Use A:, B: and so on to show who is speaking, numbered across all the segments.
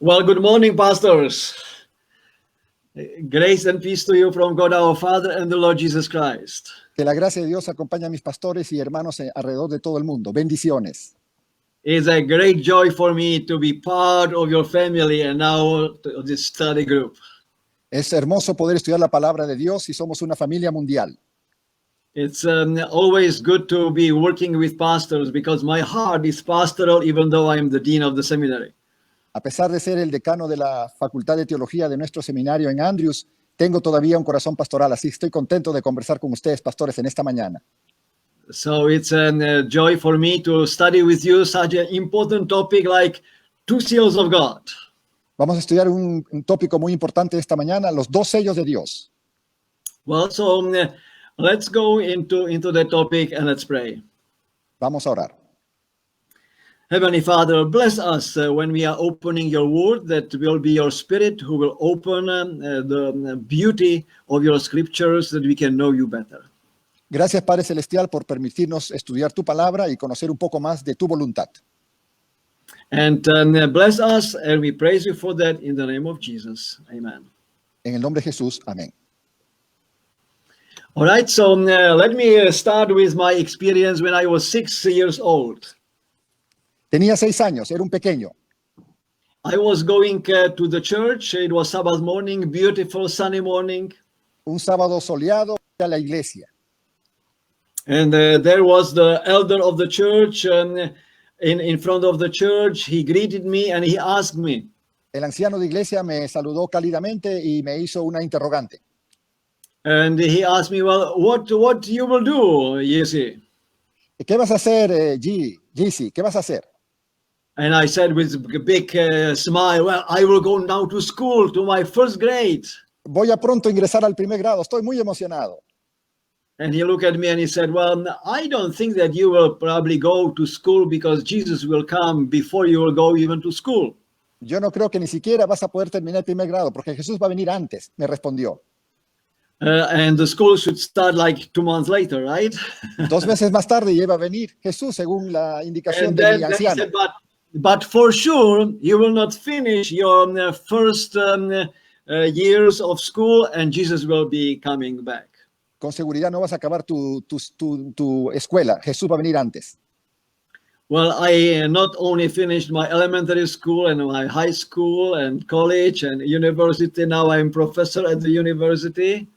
A: Well, good morning, pastors. Grace and peace to you from God our Father and the Lord Jesus Christ.
B: Que la gracia de Dios acompañe a mis pastores y hermanos alrededor de todo el mundo. Bendiciones.
A: It's a great joy for me to be part of your family and now this study group.
B: Es hermoso poder estudiar la palabra de Dios y somos una familia mundial.
A: It's always good to be working with pastors because my heart is pastoral even though I am the dean of the seminary.
B: A pesar de ser el decano de la Facultad de Teología de nuestro seminario en Andrews, tengo todavía un corazón pastoral, así estoy contento de conversar con ustedes, pastores, en esta mañana.
A: So it's a joy for me to study with you such an important topic like two seals of God.
B: Vamos a estudiar un tópico muy importante esta mañana, los dos sellos de Dios.
A: Well, so let's go into the topic and let's pray.
B: Vamos a orar.
A: Heavenly Father, bless us when we are opening your word, that will be your spirit who will open the beauty of your scriptures, that we can know you better.
B: Gracias, Padre Celestial, por permitirnos estudiar tu palabra y conocer un poco más de tu voluntad.
A: And bless us, and we praise you for that in the name of Jesus. Amen.
B: En el nombre de Jesús, amén.
A: All right, so let me start with my experience when I was 6 years old.
B: Tenía 6 años, era un pequeño.
A: I was going to the church. It was Sabbath morning, beautiful sunny morning.
B: Un sábado soleado a la iglesia.
A: And there was the elder of the church in front of the church. He greeted me and he asked me.
B: El anciano de iglesia me saludó cálidamente y me hizo una interrogante.
A: And he asked me, well, what you will do, Jesse?
B: ¿Qué vas a hacer, Jesse? ¿Qué vas a hacer?
A: And I said with a big smile, well, I will go now to school, to my first grade.
B: Voy a pronto ingresar al primer grado. Estoy muy emocionado.
A: And he looked at me and he said, well, I don't think that you will probably go to school because Jesus will come before you will go even to school.
B: Yo no creo que ni siquiera vas a poder terminar el primer grado porque Jesús va a venir antes, me respondió.
A: And the school should start like 2 months later, right?
B: 2 meses más tarde ya iba a venir Jesús según la indicación
A: And
B: de mi
A: then he
B: anciano.
A: said, but for sure, you will not finish your first years of school and Jesus will be coming back.
B: Con seguridad no vas a acabar tu escuela. Jesús va a venir antes.
A: Well, I not only finished my elementary school and my high school and college and university, now I'm professor at the university.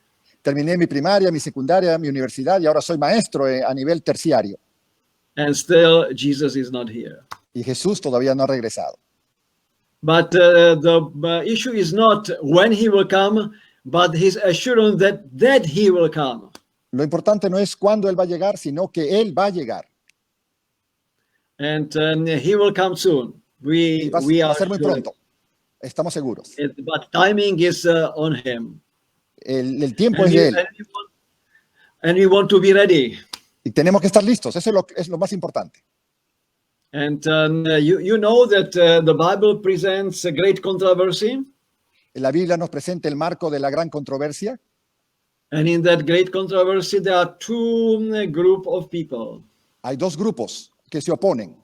B: Terminé mi primaria, mi secundaria, mi universidad y ahora soy maestro a nivel terciario.
A: And still, Jesus is not here.
B: Y Jesús todavía no ha regresado.
A: But the issue is not when he will come, but his assurance that he will come.
B: Lo importante no es cuándo Él va a llegar, sino que Él va a llegar.
A: And he will come soon. We
B: Va
A: are
B: a ser muy
A: sure.
B: pronto. Estamos seguros.
A: But timing is on him.
B: El tiempo es de Él.
A: And we want to be ready.
B: Y tenemos que estar listos. Eso es lo más importante.
A: And you know that the Bible presents a great controversy.
B: La Biblia nos presenta el marco de la gran controversia.
A: And in that great controversy, there are two group of people.
B: Hay 2 grupos que se oponen.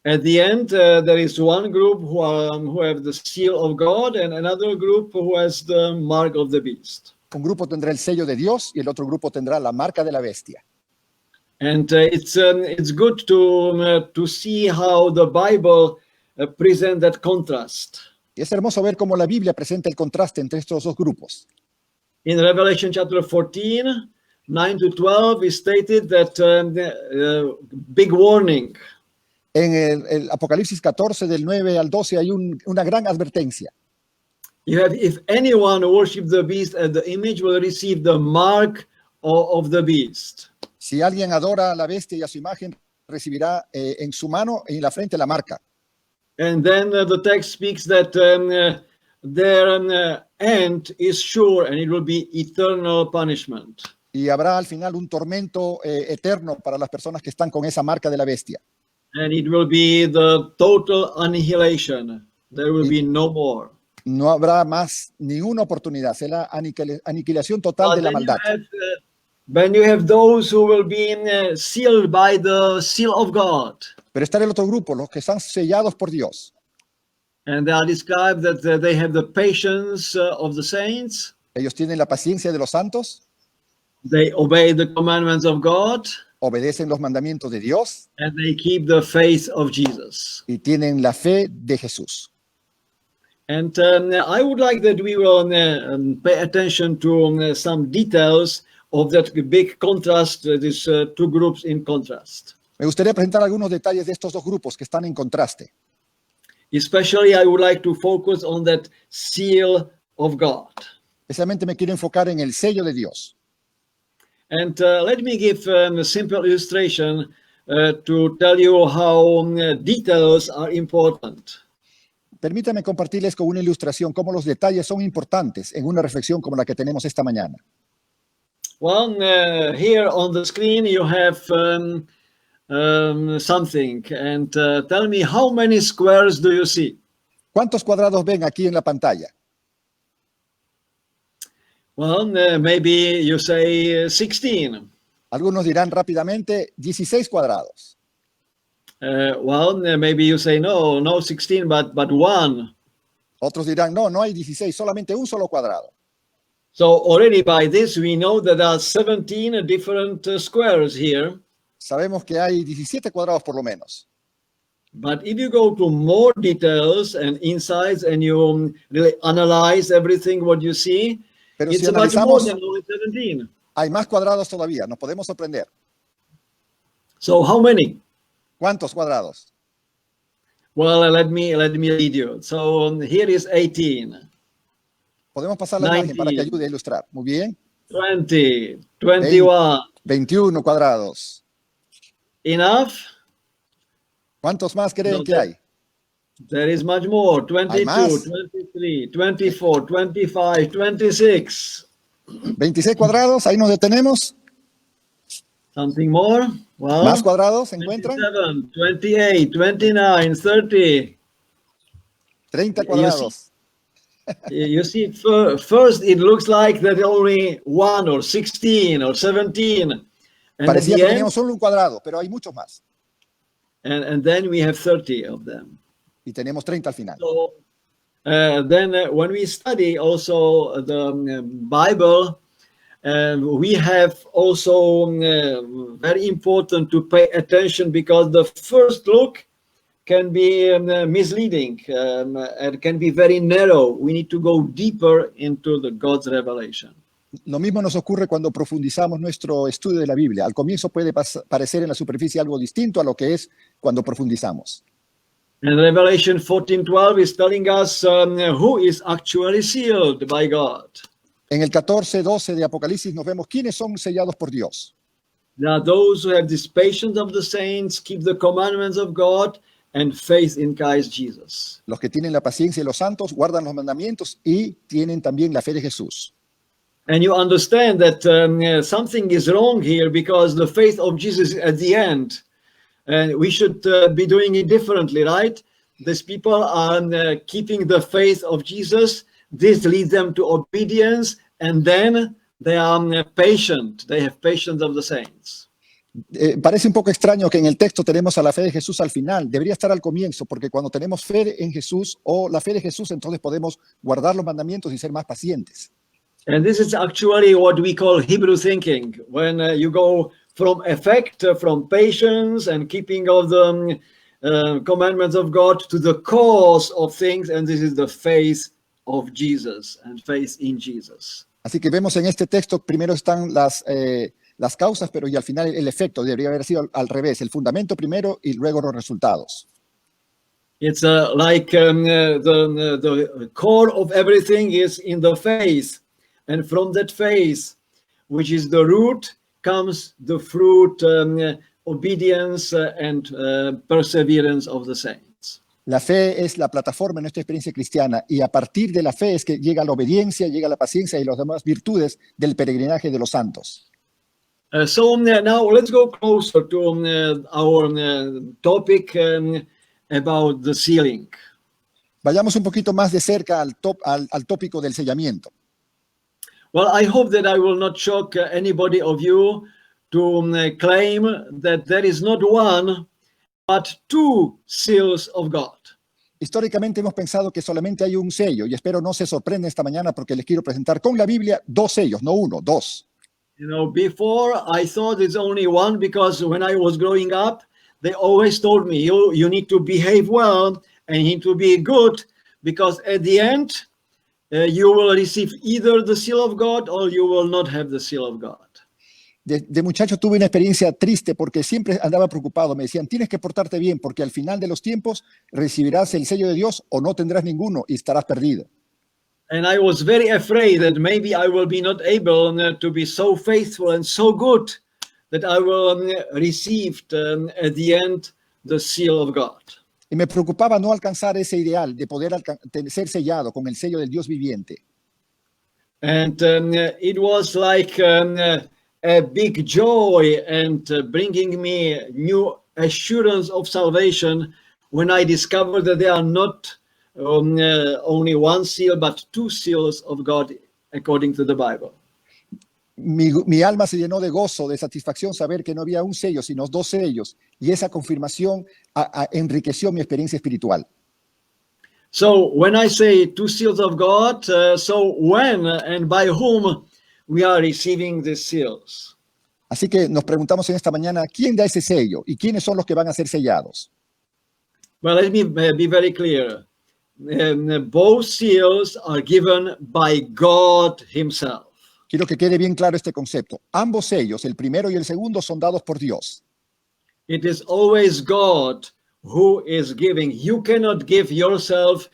A: At the end, there is one group who have the seal of God and another group who has the mark of the beast.
B: Un grupo tendrá el sello de Dios y el otro grupo tendrá la marca de la bestia.
A: And it's good to see how the Bible present that contrast.
B: Y es hermoso ver cómo la Biblia presenta el contraste entre estos 2 grupos.
A: In Revelation chapter 14, 9 to 12, is stated that big warning.
B: En el Apocalipsis 14, del 9 al 12, hay una gran advertencia.
A: If anyone worship the beast and the image will receive the mark of the beast.
B: Si alguien adora a la bestia y a su imagen, recibirá en su mano y en la frente la marca.
A: And then the text speaks that their end is sure and it will be eternal punishment.
B: Y habrá al final un tormento eterno para las personas que están con esa marca de la bestia.
A: And it will be the total annihilation. There will be no more.
B: No habrá más ninguna oportunidad. Será aniquilación total de la maldad.
A: When you have those who will be sealed by the seal of God.
B: Pero está el otro grupo, los que están sellados por Dios.
A: And they are described that they have the patience of the saints.
B: Ellos tienen la paciencia de los santos,
A: They obey the commandments of God,
B: obedecen los mandamientos de Dios
A: and they keep the faith of Jesus.
B: y tienen la fe de Jesús.
A: And I would like that we will pay attention to some details of that big contrast, these two groups in contrast.
B: Me gustaría presentar algunos detalles de estos dos grupos que están en contraste.
A: Especially, I would like to focus on that seal of God.
B: Especialmente me quiero enfocar en el sello de Dios.
A: And let me give a simple illustration to tell you how details are important.
B: Permítame compartirles con una ilustración cómo los detalles son importantes en una reflexión como la que tenemos esta mañana.
A: Well, here on the screen you have something, and tell me how many squares do you see?
B: ¿Cuántos cuadrados ven aquí en la pantalla?
A: Well, maybe you say 16.
B: Algunos dirán rápidamente 16 cuadrados.
A: Maybe you say no 16, but one.
B: Otros dirán, no hay 16, solamente un solo cuadrado.
A: So already by this we know that there are 17 different squares here.
B: Sabemos que hay 17 cuadrados por lo menos.
A: But if you go to more details and insights and you really analyze everything what you see,
B: Pero
A: it's
B: si
A: much more
B: analizamos,
A: than only 17.
B: hay más cuadrados todavía, nos podemos sorprender.
A: So how many?
B: ¿Cuántos cuadrados?
A: Well, let me lead you. So here is 18,
B: Podemos pasar la imagen para que
A: 19.
B: ayude a ilustrar. Muy bien.
A: 20, 21.
B: 21 cuadrados.
A: Enough?
B: ¿Cuántos más creen
A: No,
B: que hay?
A: There is much more. 22,
B: más.
A: 23, 24, 25, 26.
B: 26 cuadrados, ahí nos detenemos.
A: Something more? Well,
B: ¿Más cuadrados se encuentran?
A: 27, 28, 29, 30.
B: 30 cuadrados.
A: You see, first it looks like that only 1 or 16 or 17. And, at
B: Parecía
A: the
B: que
A: end,
B: teníamos solo un cuadrado, pero hay muchos más.
A: and then we have 30 of them.
B: Y tenemos 30 al final.
A: So then when we study also the Bible, we have also very important to pay attention because the first look can be misleading and can be very narrow. We need to go deeper into the God's revelation.
B: Lo mismo nos ocurre cuando profundizamos nuestro estudio de la Biblia. Al comienzo puede parecer en la superficie algo distinto a lo que es cuando profundizamos.
A: And Revelation 14:12 is telling us who is actually sealed by God.
B: En el 14:12 de Apocalipsis nos vemos quiénes son sellados por Dios.
A: There are those who have this patience of the saints, keep the commandments of God, and faith in Christ Jesus.
B: Los que tienen la paciencia de los santos guardan los mandamientos y tienen también la fe de Jesús.
A: And you understand that something is wrong here because the faith of Jesus is at the end. And we should be doing it differently, right? These people are keeping the faith of Jesus. This leads them to obedience, and then they are patient. They have patience of the saints.
B: Parece un poco extraño que en el texto tenemos a la fe de Jesús al final. Debería estar al comienzo, porque cuando tenemos fe en Jesús o la fe de Jesús, entonces podemos guardar los mandamientos y ser más pacientes.
A: And this is actually what we call Hebrew thinking. When you go from effect, from patience and keeping of the commandments of God to the cause of things, and this is the faith of Jesus and faith in Jesus.
B: Así que vemos en este texto, primero están las causas, pero y al final el efecto debería haber sido al revés, el fundamento primero y luego los resultados.
A: It's like the core of everything is in the faith, and from that faith, which is the root, comes the fruit, obedience and perseverance of the saints.
B: La fe es la plataforma en nuestra experiencia cristiana y a partir de la fe es que llega la obediencia, llega la paciencia y las demás virtudes del peregrinaje de los santos.
A: So now let's go closer to our topic about the sealing.
B: Vayamos un poquito más de cerca al tópico del sellamiento.
A: Well, I hope that I will not shock anybody of you to claim that there is not one, but two seals of God.
B: Históricamente hemos pensado que solamente hay un sello y espero no se sorprenda esta mañana porque les quiero presentar con la Biblia dos sellos, no uno, dos.
A: You know, before I thought it's only one because when I was growing up, they always told me you need to behave well and you need to be good because at the end you will receive either the seal of God or you will not have the seal of God.
B: De muchacho tuve una experiencia triste porque siempre andaba preocupado. Me decían, tienes que portarte bien porque al final de los tiempos recibirás el sello de Dios o no tendrás ninguno y estarás perdido.
A: And I was very afraid that maybe I will be not able to be so faithful and so good that I will receive at the end the seal of God.
B: Y me preocupaba no alcanzar ese ideal de poder ser sellado con el sello del Dios viviente.
A: And it was like a big joy and bringing me new assurance of salvation when I discovered that there are not only one seal, but two seals of God according to the Bible.
B: Mi alma se llenó de gozo, de satisfacción saber que no había un sello, sino dos sellos. Y esa confirmación enriqueció mi experiencia espiritual.
A: So when I say two seals of God, so when and by whom we are receiving these seals?
B: Así que nos preguntamos en esta mañana, ¿quién da ese sello? ¿Y quiénes son los que van a ser sellados?
A: Well, let me be very clear. Both seals are given by God himself.
B: Quiero que quede bien claro este concepto. Ambos sellos, el primero y el segundo, son dados por Dios.
A: It is always God who is giving. You cannot give yourself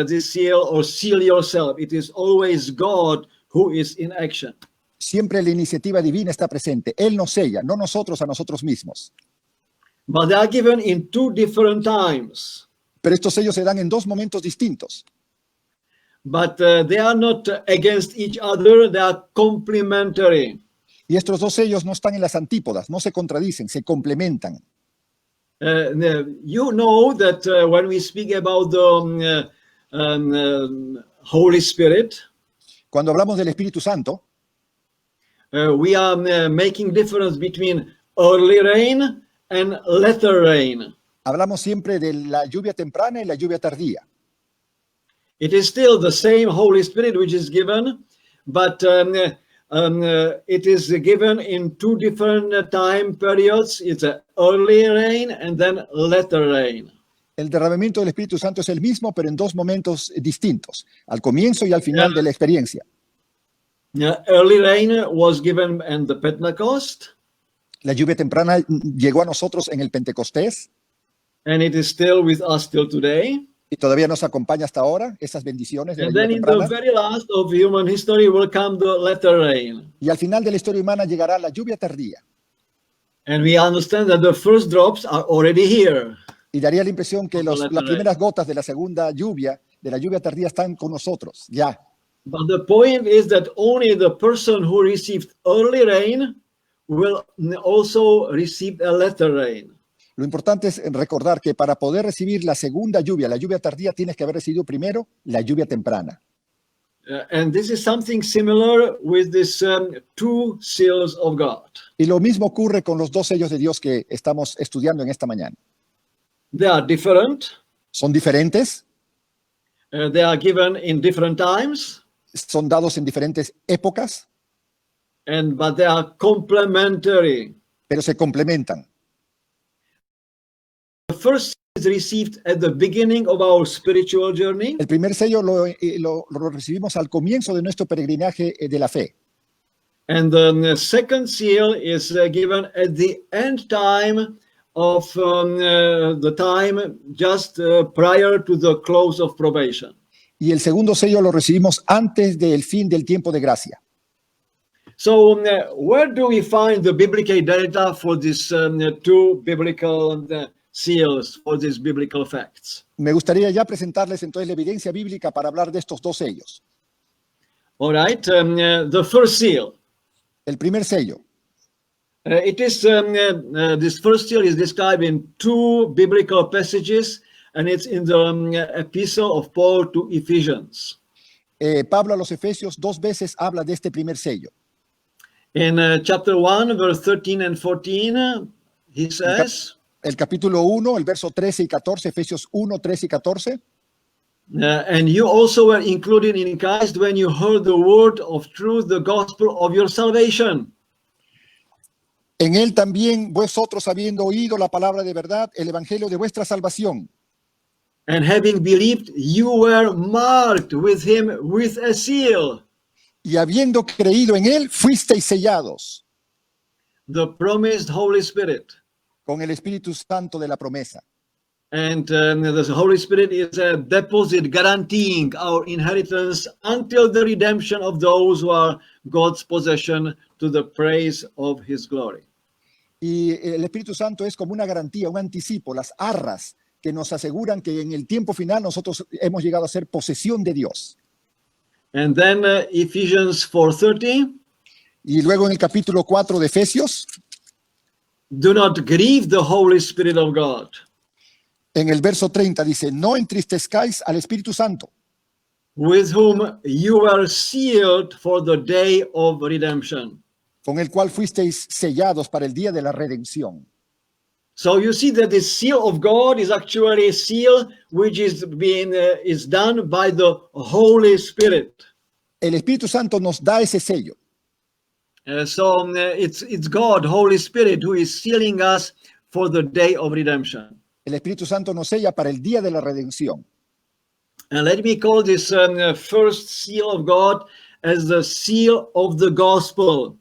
A: this seal or seal yourself. It is always God who is in action.
B: Siempre la iniciativa divina está presente. Él nos sella, no nosotros a nosotros mismos.
A: But they are given in two different times.
B: Pero estos sellos se dan en dos momentos distintos.
A: But they are not against each other. They are complementary.
B: Y estos dos sellos no están en las antípodas, no se contradicen, se complementan.
A: You know that when we speak about the Holy Spirit,
B: Cuando hablamos del Espíritu Santo,
A: we are making difference between early rain and latter rain.
B: hablamos siempre de la lluvia temprana y la lluvia tardía.
A: It is still the same Holy Spirit which is given, but it is given in two different time periods. It's a early rain and then latter rain.
B: El derramamiento del Espíritu Santo es el mismo, pero en dos momentos distintos, al comienzo y al final de la experiencia.
A: Early rain was given in the Pentecost,
B: La lluvia temprana llegó a nosotros en el Pentecostés
A: and it is still with us till today.
B: y todavía nos acompaña hasta ahora, esas bendiciones de la
A: And
B: lluvia
A: then in the
B: temprana.
A: very last of human history will come the latter rain.
B: Y al final de la historia humana llegará la lluvia tardía.
A: And we understand that the first drops are already here.
B: Y daría la impresión que
A: Latter
B: las
A: rain.
B: primeras gotas de la segunda lluvia, de la lluvia tardía, están con nosotros, ya.
A: But the point is that only the person who received early rain will also receive a latter rain.
B: Lo importante es recordar que para poder recibir la segunda lluvia, la lluvia tardía, tienes que haber recibido primero la lluvia temprana.
A: And this is something similar with these two seals of God.
B: Y lo mismo ocurre con los dos sellos de Dios que estamos estudiando en esta mañana.
A: They are different.
B: Son diferentes,
A: They are given in different times,
B: son dados en diferentes épocas,
A: but they are complementary.
B: pero se complementan.
A: The first is received at the beginning of our spiritual journey,
B: El primer sello lo recibimos al comienzo de nuestro peregrinaje de la fe.
A: and the second seal is given at the end time of the time just prior to the close of probation.
B: Y el segundo sello lo recibimos antes del fin del tiempo de gracia.
A: So where do we find the biblical data for these two biblical seals, for these biblical facts?
B: Me gustaría ya presentarles entonces la evidencia bíblica para hablar de estos dos sellos.
A: All right, the first seal.
B: El primer sello.
A: It is this first seal is described in two biblical passages, and it's in the epistle of Paul to Ephesians.
B: Pablo a los Efesios dos veces habla de este primer sello.
A: In chapter 1, verse 13 and 14, he says,
B: El capítulo 1, el verso 13 y 14, Efesios 1, 13 y 14.
A: And you also were included in Christ when you heard the word of truth, the gospel of your salvation.
B: En él también vosotros, habiendo oído la palabra de verdad, el evangelio de vuestra salvación,
A: And having believed, you were marked with him with a seal,
B: y habiendo creído en él, fuisteis sellados
A: the promised Holy Spirit.
B: con el Espíritu Santo de la promesa.
A: And the Holy Spirit is a deposit guaranteeing our inheritance until the redemption of those who are God's possession to the praise of his glory.
B: Y el Espíritu Santo es como una garantía, un anticipo, las arras que nos aseguran que en el tiempo final nosotros hemos llegado a ser posesión de Dios.
A: And then Ephesians 4:30,
B: Y luego en el capítulo 4 de Efesios,
A: do not grieve the Holy Spirit of God,
B: en el verso 30 dice, no entristezcáis al Espíritu Santo,
A: with whom you were sealed for the day of redemption.
B: con el cual fuisteis sellados para el día de la redención.
A: So you see that the seal of God is actually a seal which is being is done by the Holy Spirit.
B: El Espíritu Santo nos da ese sello.
A: So it's God, Holy Spirit, who is sealing us for the day of redemption.
B: El Espíritu Santo nos sella para el día de la redención.
A: And let me call this first seal of God as the seal of the gospel.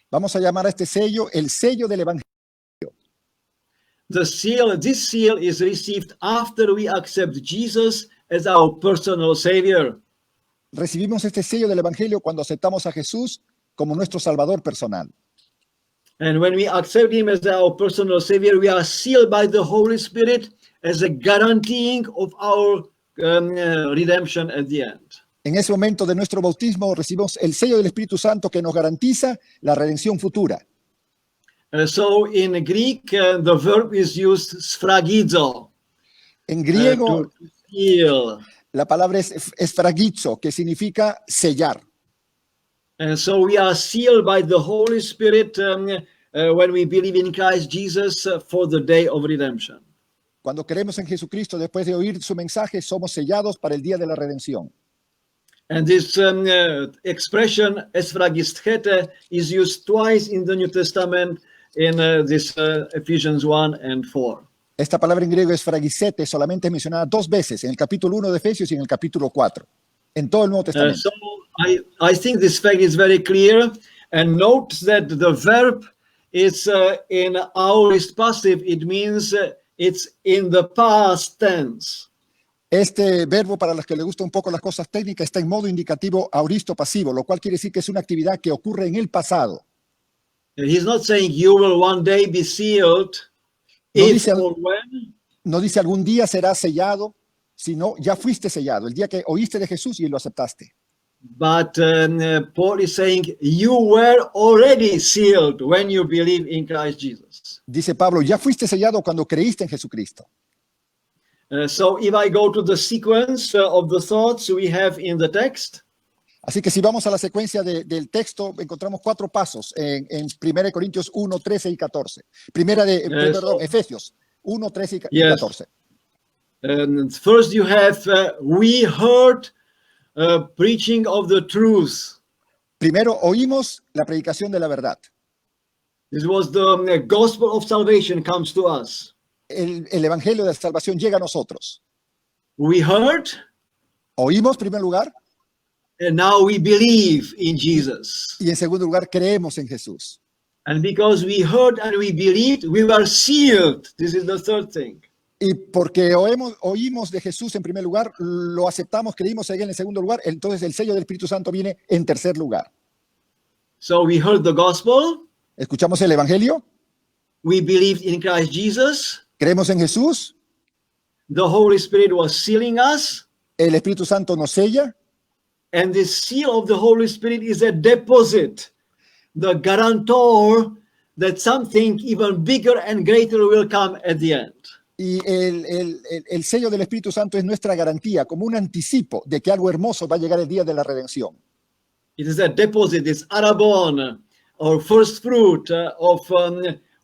B: Vamos a llamar a este sello el sello del Evangelio.
A: This seal is received after we accept Jesus as our personal Savior.
B: Recibimos este sello del Evangelio cuando aceptamos a Jesús como nuestro Salvador personal.
A: And when we accept him as our personal Savior, we are sealed by the Holy Spirit as a guaranteeing of our redemption at the end.
B: En ese momento de nuestro bautismo recibimos el sello del Espíritu Santo que nos garantiza la redención futura.
A: So in Greek, the verb is used sphragizo.
B: En griego,
A: To seal.
B: la palabra es esfragizo, que significa sellar.
A: And so we are sealed by the Holy Spirit when we believe in Christ Jesus for the day of redemption.
B: Cuando creemos en Jesucristo, después de oír su mensaje, somos sellados para el día de la redención.
A: And this expression, esphragisthete, is used twice in the New Testament in this Ephesians 1 and 4.
B: Esta palabra en griego esfragizete solamente es mencionada 2 veces, en el capítulo 1 de Efesios y en el capítulo 4, en todo el Nuevo Testamento.
A: So I think this fact is very clear. And note that the verb is in aorist passive. It means it's in the past tense.
B: Este verbo, para los que les gustan un poco las cosas técnicas, está en modo indicativo aoristo pasivo, lo cual quiere decir que es una actividad que ocurre en el pasado.
A: He's not saying you will one day be sealed
B: No
A: if
B: dice,
A: or when.
B: no dice algún día será sellado, sino ya fuiste sellado, el día que oíste de Jesús y lo aceptaste.
A: But Paul is saying you were already sealed when you believe in Christ Jesus.
B: Dice Pablo, ya fuiste sellado cuando creíste en Jesucristo.
A: So if I go to the sequence of the thoughts we have in the text,
B: Así que si vamos a la secuencia del texto, encontramos 4 pasos en 1 Corintios 1, 13 y 14. Efesios 1, 13 y
A: Yes.
B: 14.
A: First you have we heard preaching of the truth.
B: Primero oímos la predicación de la verdad.
A: This was the gospel of salvation comes to us.
B: El evangelio de la salvación llega a nosotros.
A: We heard,
B: Oímos, en primer lugar,
A: and now we believe in Jesus.
B: y en segundo lugar, creemos en Jesús.
A: And because we heard and we believed, we were sealed. This is the third thing.
B: Y porque oímos de Jesús en primer lugar, lo aceptamos, creímos en él en segundo lugar, entonces el sello del Espíritu Santo viene en tercer lugar.
A: So we heard the gospel,
B: Escuchamos el evangelio,
A: we believed in Christ Jesus,
B: creemos en Jesús,
A: the Holy Spirit was sealing us,
B: el Espíritu Santo nos sella,
A: and the seal of the Holy Spirit is a deposit, the guarantor that something even bigger and greater will come at the end.
B: y el sello del Espíritu Santo es nuestra garantía, como un anticipo de que algo hermoso va a llegar el día de la redención.
A: It is a deposit, it's arabon, or first fruit of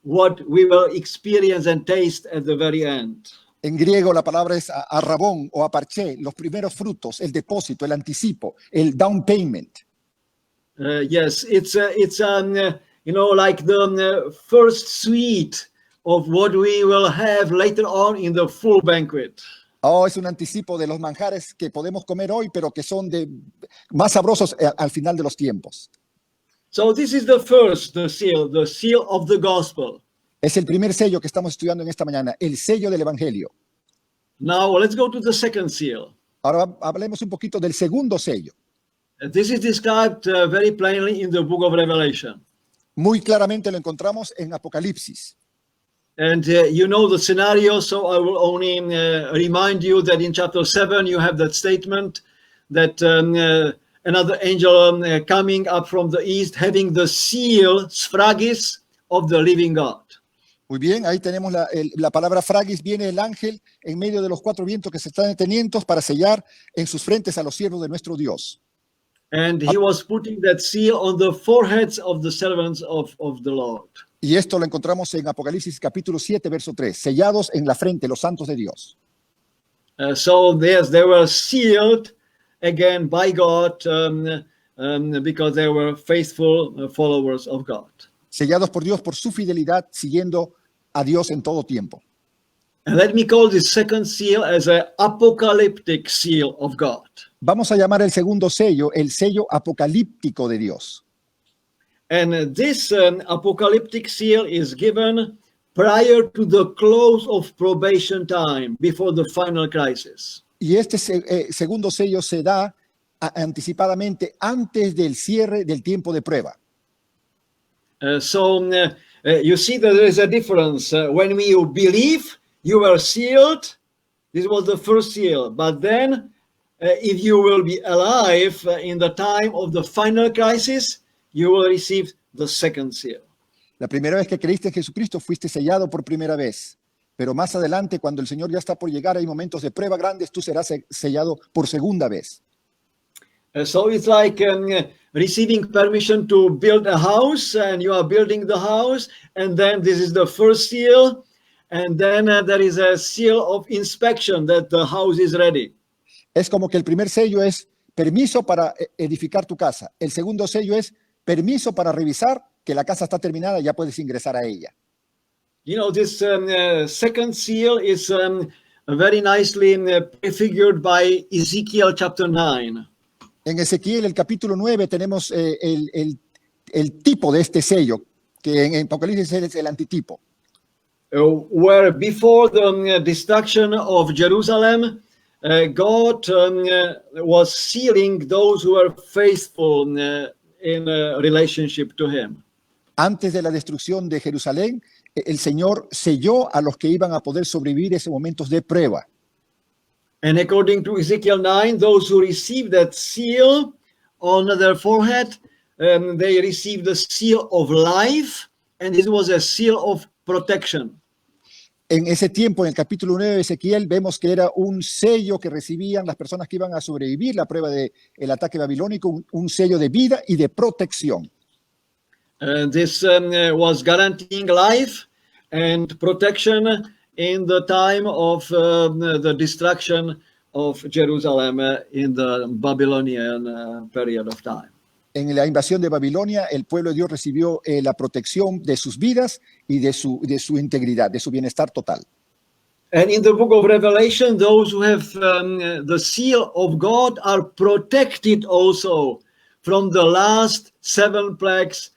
A: what we will experience and taste at the very end.
B: En griego la palabra es arrabón o aparché, los primeros frutos, el depósito, el anticipo, el down payment.
A: Yes, it's like the first sweet of what we will have later on in the full banquet.
B: Oh, es un anticipo de los manjares que podemos comer hoy, pero que son más sabrosos al final de los tiempos.
A: So this is the seal of the gospel.
B: Es el primer sello que estamos estudiando en esta mañana, el sello del Evangelio.
A: Now let's go to the second seal.
B: Ahora hablemos un poquito del segundo sello.
A: This is described very plainly in the book of Revelation.
B: Muy claramente lo encontramos en Apocalipsis.
A: And you know the scenario, so I will only remind you that in chapter 7 you have that statement that another angel coming up from the east having the seal, sfragis, of the living God.
B: Muy bien, ahí tenemos la palabra fragis, viene el ángel en medio de los cuatro vientos que se están deteniendo para sellar en sus frentes a los siervos de nuestro Dios.
A: And he was putting that seal on the foreheads of the servants of the Lord.
B: Y esto lo encontramos en Apocalipsis capítulo 7, verso 3, sellados en la frente los santos de Dios.
A: So yes, they were sealed again by God because they were faithful followers of God.
B: Sellados por Dios por su fidelidad, siguiendo a Dios en todo tiempo.
A: And let me call this second seal as an apocalyptic seal of God.
B: Vamos a llamar el segundo sello el sello apocalíptico de Dios.
A: And this apocalyptic seal is given prior to the close of probation time, before the final crisis.
B: Y este segundo sello se da anticipadamente antes del cierre del tiempo de prueba.
A: So you see that there is a difference. When you believe, you were sealed. This was the first seal. But then, if you will be alive in the time of the final crisis, you will receive the second seal.
B: La primera vez que creíste en Jesucristo fuiste sellado por primera vez. Pero más adelante, cuando el Señor ya está por llegar, hay momentos de prueba grandes, tú serás sellado por segunda vez.
A: So it's like receiving permission to build a house, and you are building the house, and then this is the first seal, and then there is a seal of inspection that the house is ready.
B: Es como que el primer sello es permiso para edificar tu casa. El segundo sello es permiso para revisar que la casa está terminada y ya puedes ingresar a ella.
A: You know, this second seal is very nicely prefigured by Ezekiel chapter 9.
B: En Ezequiel, el capítulo 9, tenemos el tipo de este sello, que en Apocalipsis es el antitipo.
A: Where before the destruction of Jerusalem, God was sealing those who were faithful in relationship to him.
B: Antes de la destrucción de Jerusalén, el Señor selló a los que iban a poder sobrevivir esos momentos de prueba.
A: And according to Ezekiel 9, those who received that seal on their forehead, they received the seal of life, and this was a seal of protection.
B: En ese tiempo, en el capítulo 9 de Ezequiel, vemos que era un sello que recibían las personas que iban a sobrevivir la prueba del ataque babilónico, un sello de vida y de protección.
A: This was guaranteeing life and protection in the time of the destruction of Jerusalem in the Babylonian period of time.
B: En la invasión de Babilonia, el pueblo de Dios recibió la protección de sus vidas y de su integridad, de su bienestar total.
A: And in the book of Revelation, those who have the seal of God are protected also from the last 7 plagues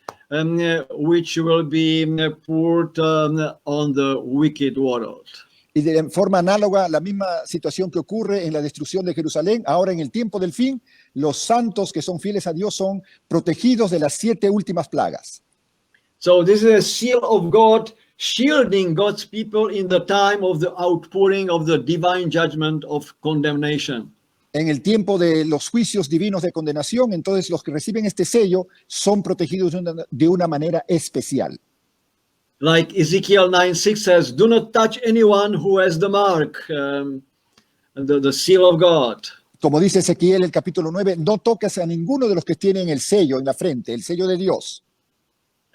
A: which will be poured on the wicked world.
B: Y de forma análoga, la misma situación que ocurre en la destrucción de Jerusalén, ahora en el tiempo del fin, los santos que son fieles a Dios son protegidos de las 7 últimas plagas.
A: So this is a seal of God shielding God's people in the time of the outpouring of the divine judgment of condemnation.
B: En el tiempo de los juicios divinos de condenación, entonces los que reciben este sello son protegidos de una manera especial.
A: Like Ezekiel 9:6 says, do not touch anyone who has the mark, the seal of God.
B: Como dice Ezequiel, el capítulo 9, no toques a ninguno de los que tienen el sello en la frente, el sello de Dios.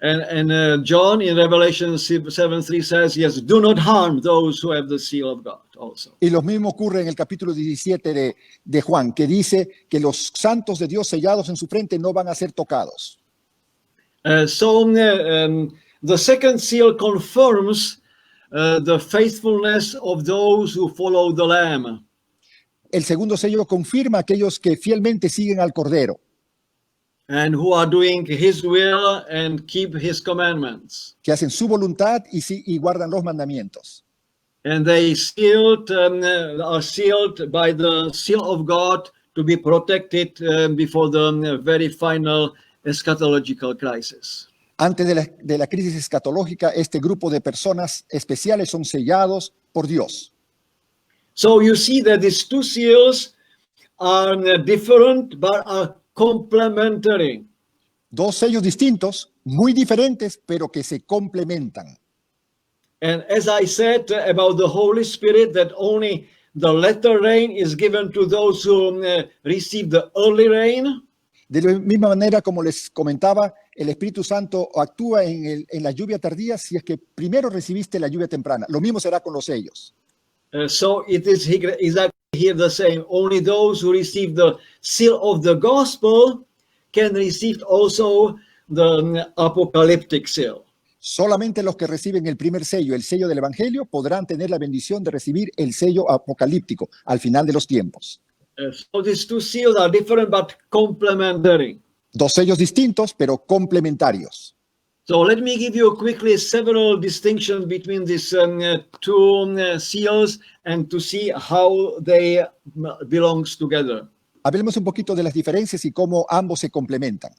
A: And John in Revelation 7:3 says, yes, do not harm those who have the seal of God also.
B: Y lo mismo ocurre en el capítulo 17 de Juan, que dice que los santos de Dios sellados en su frente no van a ser tocados.
A: The second seal confirms the faithfulness of those who follow the Lamb.
B: El segundo sello confirma a aquellos que fielmente siguen al Cordero,
A: And who are doing his will and keep his commandments.
B: que hacen su voluntad y guardan los mandamientos.
A: And they are sealed by the seal of God to be protected before the very final eschatological crisis.
B: Antes de la crisis escatológica, este grupo de personas especiales son sellados por Dios.
A: So you see that these two seals are different but are complementary.
B: Dos sellos distintos, muy diferentes, pero que se complementan.
A: And as I said about the Holy Spirit, that only the latter rain is given to those who receive the early rain.
B: De la misma manera, como les comentaba, el Espíritu Santo actúa en la lluvia tardía si es que primero recibiste la lluvia temprana. Lo mismo será con los sellos.
A: So it is exactly here the same. Only those who receive the seal of the gospel can receive also the apocalyptic seal.
B: Solamente los que reciben el primer sello, el sello del Evangelio, podrán tener la bendición de recibir el sello apocalíptico al final de los tiempos.
A: So these two seals are different but complementary.
B: Dos sellos distintos, pero complementarios.
A: So let me give you quickly several distinctions between these two seals and to see how they belongs together.
B: Hablemos un poquito de las diferencias y cómo ambos se complementan.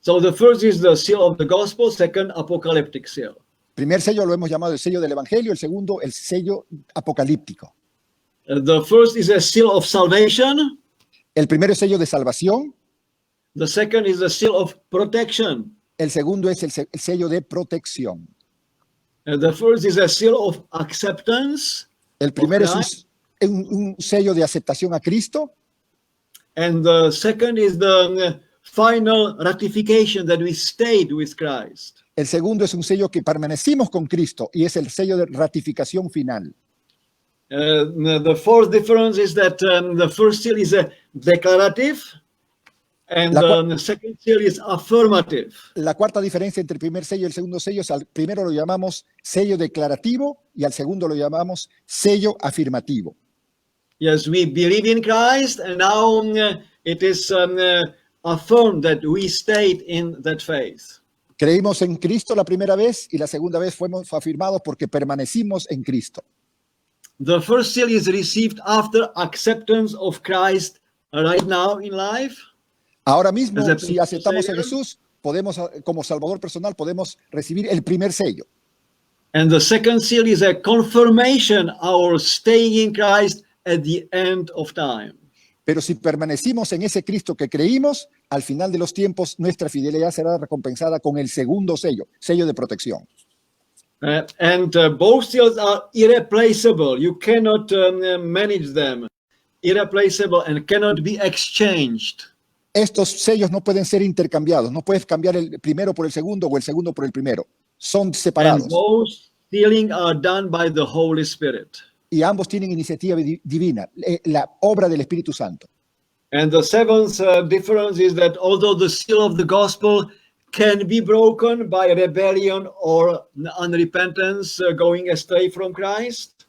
A: So the first is the seal of the gospel, second apocalyptic seal.
B: Primer sello lo hemos llamado el sello del Evangelio, el segundo el sello apocalíptico.
A: The first is a seal of salvation.
B: El primero es sello de salvación,
A: The second is the seal of protection.
B: el segundo es el sello de protección.
A: The first is a seal of acceptance.
B: El primero
A: Okay.
B: es un sello de aceptación a Cristo.
A: And the second is the final ratification that we stayed with Christ.
B: El segundo es un sello que permanecimos con Cristo y es el sello de ratificación final.
A: The fourth difference is that the first seal is a declarative and the second seal is affirmative.
B: La cuarta diferencia entre el primer sello y el segundo sello es al primero lo llamamos sello declarativo y al segundo lo llamamos sello afirmativo.
A: Yes, we believe in Christ and now it is affirmed that we stayed in that faith.
B: Creímos en Cristo la primera vez y la segunda vez fuimos afirmados porque permanecimos en Cristo.
A: The first seal is received after acceptance of Christ right now in life.
B: Ahora mismo,
A: As a
B: si aceptamos a
A: Savior.
B: Jesús, podemos, como Salvador personal, podemos recibir el primer sello.
A: And the second seal is a confirmation our staying in Christ at the end of time.
B: Pero si permanecimos en ese Cristo que creímos, al final de los tiempos, nuestra fidelidad será recompensada con el segundo sello, sello de protección.
A: And both seals are irreplaceable. You cannot manage them. Irreplaceable and cannot be exchanged.
B: Estos sellos no pueden ser intercambiados. No puedes cambiar el primero por el segundo o el segundo por el primero. Son
A: And
B: separados.
A: both sealing are done by the Holy Spirit.
B: Y ambos tienen iniciativa divina, la obra del Espíritu Santo.
A: And the seventh difference is that although the seal of the gospel can be broken by rebellion or unrepentance, going astray from Christ,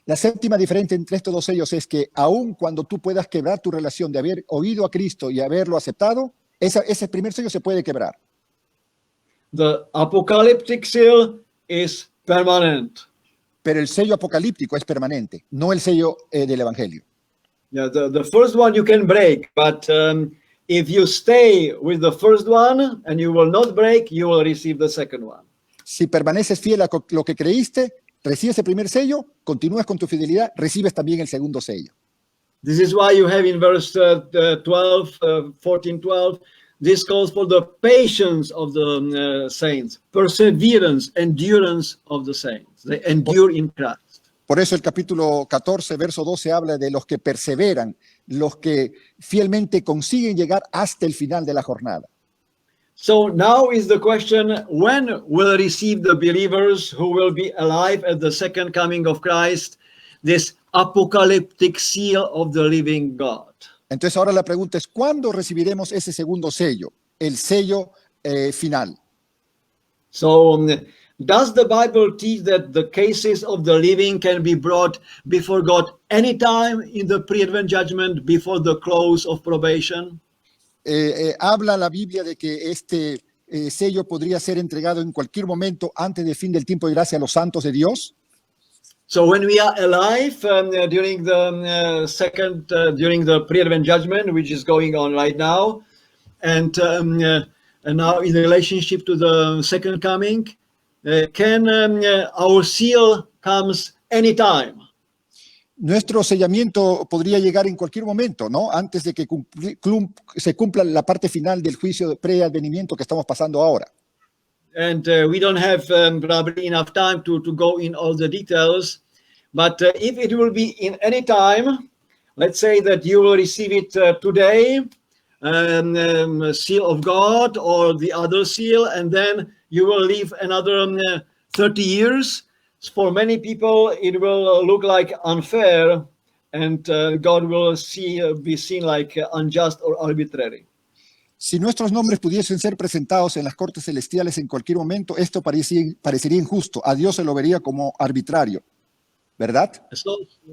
B: La séptima diferencia entre estos dos sellos es que aun cuando tú puedas quebrar tu relación de haber oído a Cristo y haberlo aceptado, ese primer sello se puede quebrar.
A: the apocalyptic seal is permanent.
B: Pero el sello apocalíptico es permanente, no el sello del Evangelio.
A: Yeah, the first one you can break, but if you stay with the first one and you will not break, you will receive the second one.
B: Si permaneces fiel a lo que creíste, recibes el primer sello, continúas con tu fidelidad, recibes también el segundo sello.
A: This is why you have in verse 14:12, this calls for the patience of the saints, perseverance, endurance of the saints. They endure in Christ.
B: Por eso el capítulo 14, verso 12 habla de los que perseveran, los que fielmente consiguen llegar hasta el final de la jornada.
A: So now is the question, when will receive the believers who will be alive at the second coming of Christ this apocalyptic seal of the living God?
B: Entonces ahora la pregunta es, ¿cuándo recibiremos ese segundo sello, el sello final?
A: So does the Bible teach that the cases of the living can be brought before God anytime in the pre-advent judgment before the close of probation?
B: Habla la Biblia de que este sello podría ser entregado en cualquier momento antes del fin del tiempo de gracia a los santos de Dios.
A: So when we are alive during the pre-advent judgment, which is going on right now, and now in relationship to the second coming, can our seal comes anytime?
B: Nuestro sellamiento podría llegar en cualquier momento, ¿no? Antes de que se cumpla la parte final del juicio de preadvenimiento que estamos pasando ahora.
A: And we don't have probably enough time to go in all the details. But if it will be in any time, let's say that you will receive it today, seal of God or the other seal, and then you will live another 30 years. For many people, it will look like unfair, and God will be seen like unjust or arbitrary.
B: Si nuestros nombres pudiesen ser presentados en las cortes celestiales en cualquier momento, esto parecería injusto. A Dios se lo vería como arbitrario, ¿verdad?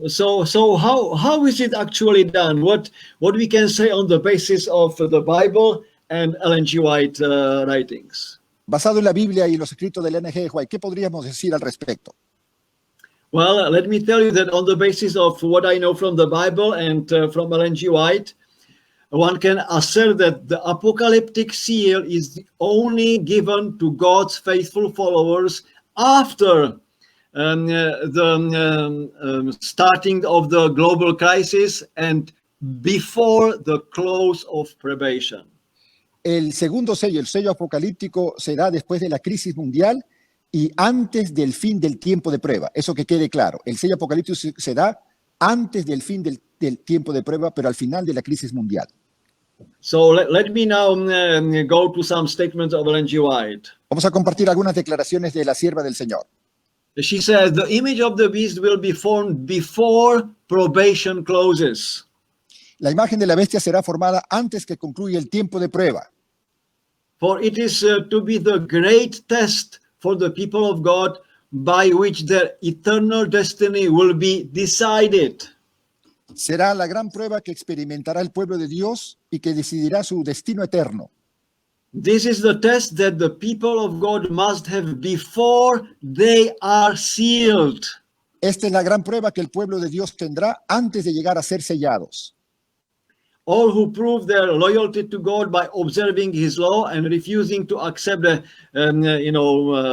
A: So how is it actually done? What we can say on the basis of the Bible and Ellen G. White writings?
B: Basado en la Biblia y los escritos de Ellen G. White, ¿qué podríamos decir al respecto?
A: Well, let me tell you that on the basis of what I know from the Bible and from Ellen G. White, one can assert that the apocalyptic seal is only given to God's faithful followers after the starting of the global crisis and before the close of probation.
B: El segundo sello, el sello apocalíptico, será después de la crisis mundial y antes del fin del tiempo de prueba. Eso que quede claro. El sello apocalíptico se da antes del fin del tiempo de prueba, pero al final de la crisis mundial.
A: So let me now go to some statements of Ellen G. White.
B: Vamos a compartir algunas declaraciones de la sierva del Señor.
A: She says, the image of the beast will be formed before probation closes.
B: La imagen de la bestia será formada antes que concluya el tiempo de prueba.
A: For it is to be the great test for the people of God by which their eternal destiny will be decided.
B: Será la gran prueba que experimentará el pueblo de Dios y que decidirá su destino eterno.
A: This is the test that the people of God must have before they are sealed.
B: Esta es la gran prueba que el pueblo de Dios tendrá antes de llegar a ser sellados.
A: All who prove their loyalty to God by observing His law and refusing to accept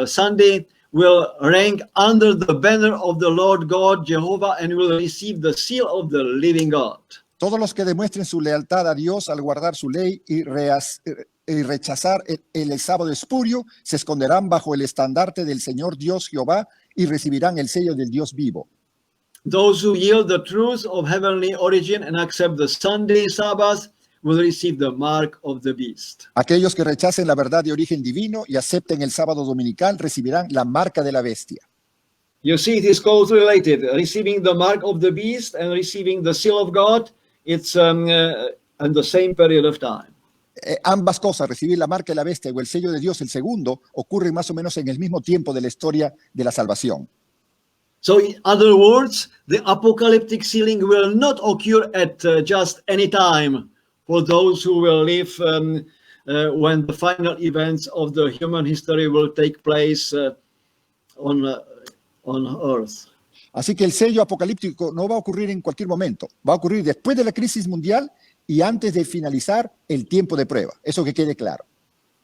A: Sunday will rank under the banner of the Lord God Jehovah and will receive the seal of the living God.
B: Todos los que demuestren su lealtad a Dios al guardar su ley y rechazar el sábado espurio se esconderán bajo el estandarte del Señor Dios Jehová y recibirán el sello del Dios vivo.
A: Those who yield the truth of heavenly origin and accept the Sunday Sabbath will receive the mark of the beast.
B: Aquellos que rechacen la verdad de origen divino y acepten el sábado dominical recibirán la marca de la bestia.
A: You see, it is closely related. Receiving the mark of the beast and receiving the seal of God, it's in the same period of time.
B: Ambas cosas, recibir la marca de la bestia o el sello de Dios, el segundo, ocurren más o menos en el mismo tiempo de la historia de la salvación.
A: So in other words, the apocalyptic sealing will not occur at just any time for those who will live when the final events of the human history will take place on earth.
B: Así que el sello apocalíptico no va a ocurrir en cualquier momento, va a ocurrir después de la crisis mundial y antes de finalizar el tiempo de prueba. Eso que quede claro.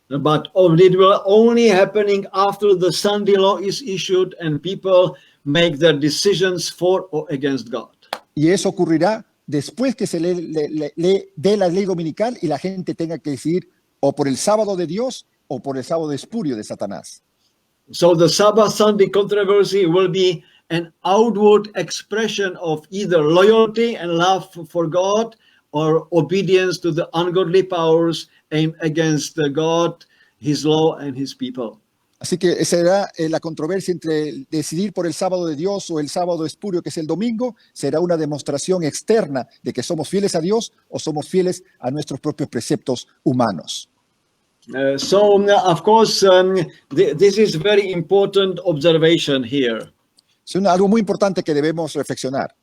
A: But it will only happening after the Sunday law is issued and people make their decisions for or against God.
B: Y eso ocurrirá después que se le dé la ley dominical y la gente tenga que decidir o por el sábado de Dios o por el sábado espurio de Satanás.
A: So the Sabbath Sunday controversy will be an outward expression of either loyalty and love for God or obedience to the ungodly powers aimed against God his law and his people.
B: Así que será la controversia entre decidir por el sábado de Dios o el sábado espurio, que es el domingo, será una demostración externa de que somos fieles a Dios o somos fieles a nuestros propios preceptos humanos.
A: Of course, this is very important observation here.
B: Es algo muy importante que debemos reflexionar.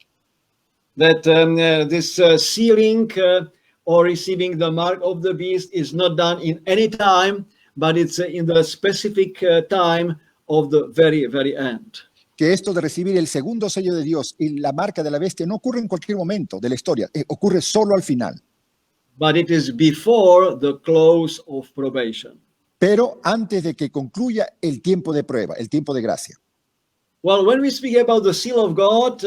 A: That this sealing or receiving the mark of the beast is not done in any time, but it's in the specific time of the very, very end.
B: Que esto de recibir el segundo sello de Dios y la marca de la bestia no ocurre en cualquier momento de la historia, ocurre solo al final.
A: But it is before the close of probation.
B: Pero antes de que concluya el tiempo de prueba, el tiempo de gracia.
A: Well, when we speak about the seal of God,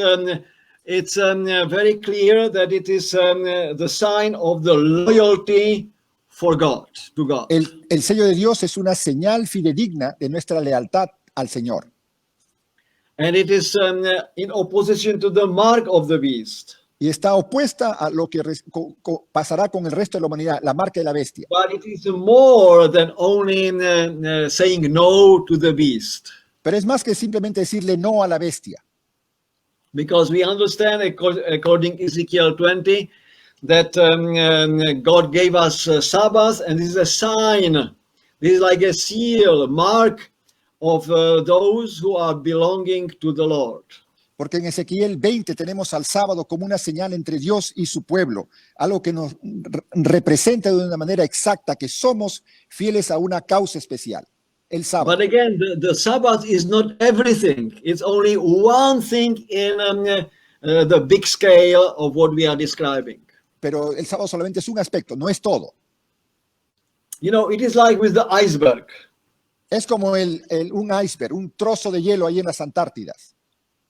A: it's very clear that it is the sign of the loyalty for God, to God.
B: El sello de Dios es una señal fidedigna de nuestra lealtad al Señor.
A: And it is in opposition to the mark of the beast.
B: Y está opuesta a lo que pasará con el resto de la humanidad, la marca de la bestia.
A: But it is more than only saying no to the beast.
B: Pero es más que simplemente decirle no a la bestia.
A: Because we understand, according to Ezekiel 20, that God gave us Sabbath, and this is a sign. This is like a seal, a mark of those who are belonging to the Lord.
B: Porque en Ezequiel 20 tenemos al sábado como una señal entre Dios y su pueblo, algo que nos representa de una manera exacta que somos fieles a una causa especial, el sábado.
A: But again, the Sabbath is not everything. It's only one thing in the big scale of what we are describing.
B: Pero el sábado solamente es un aspecto, no es todo.
A: You know, it is like with the iceberg.
B: Es como un iceberg, un trozo de hielo ahí en las Antártidas.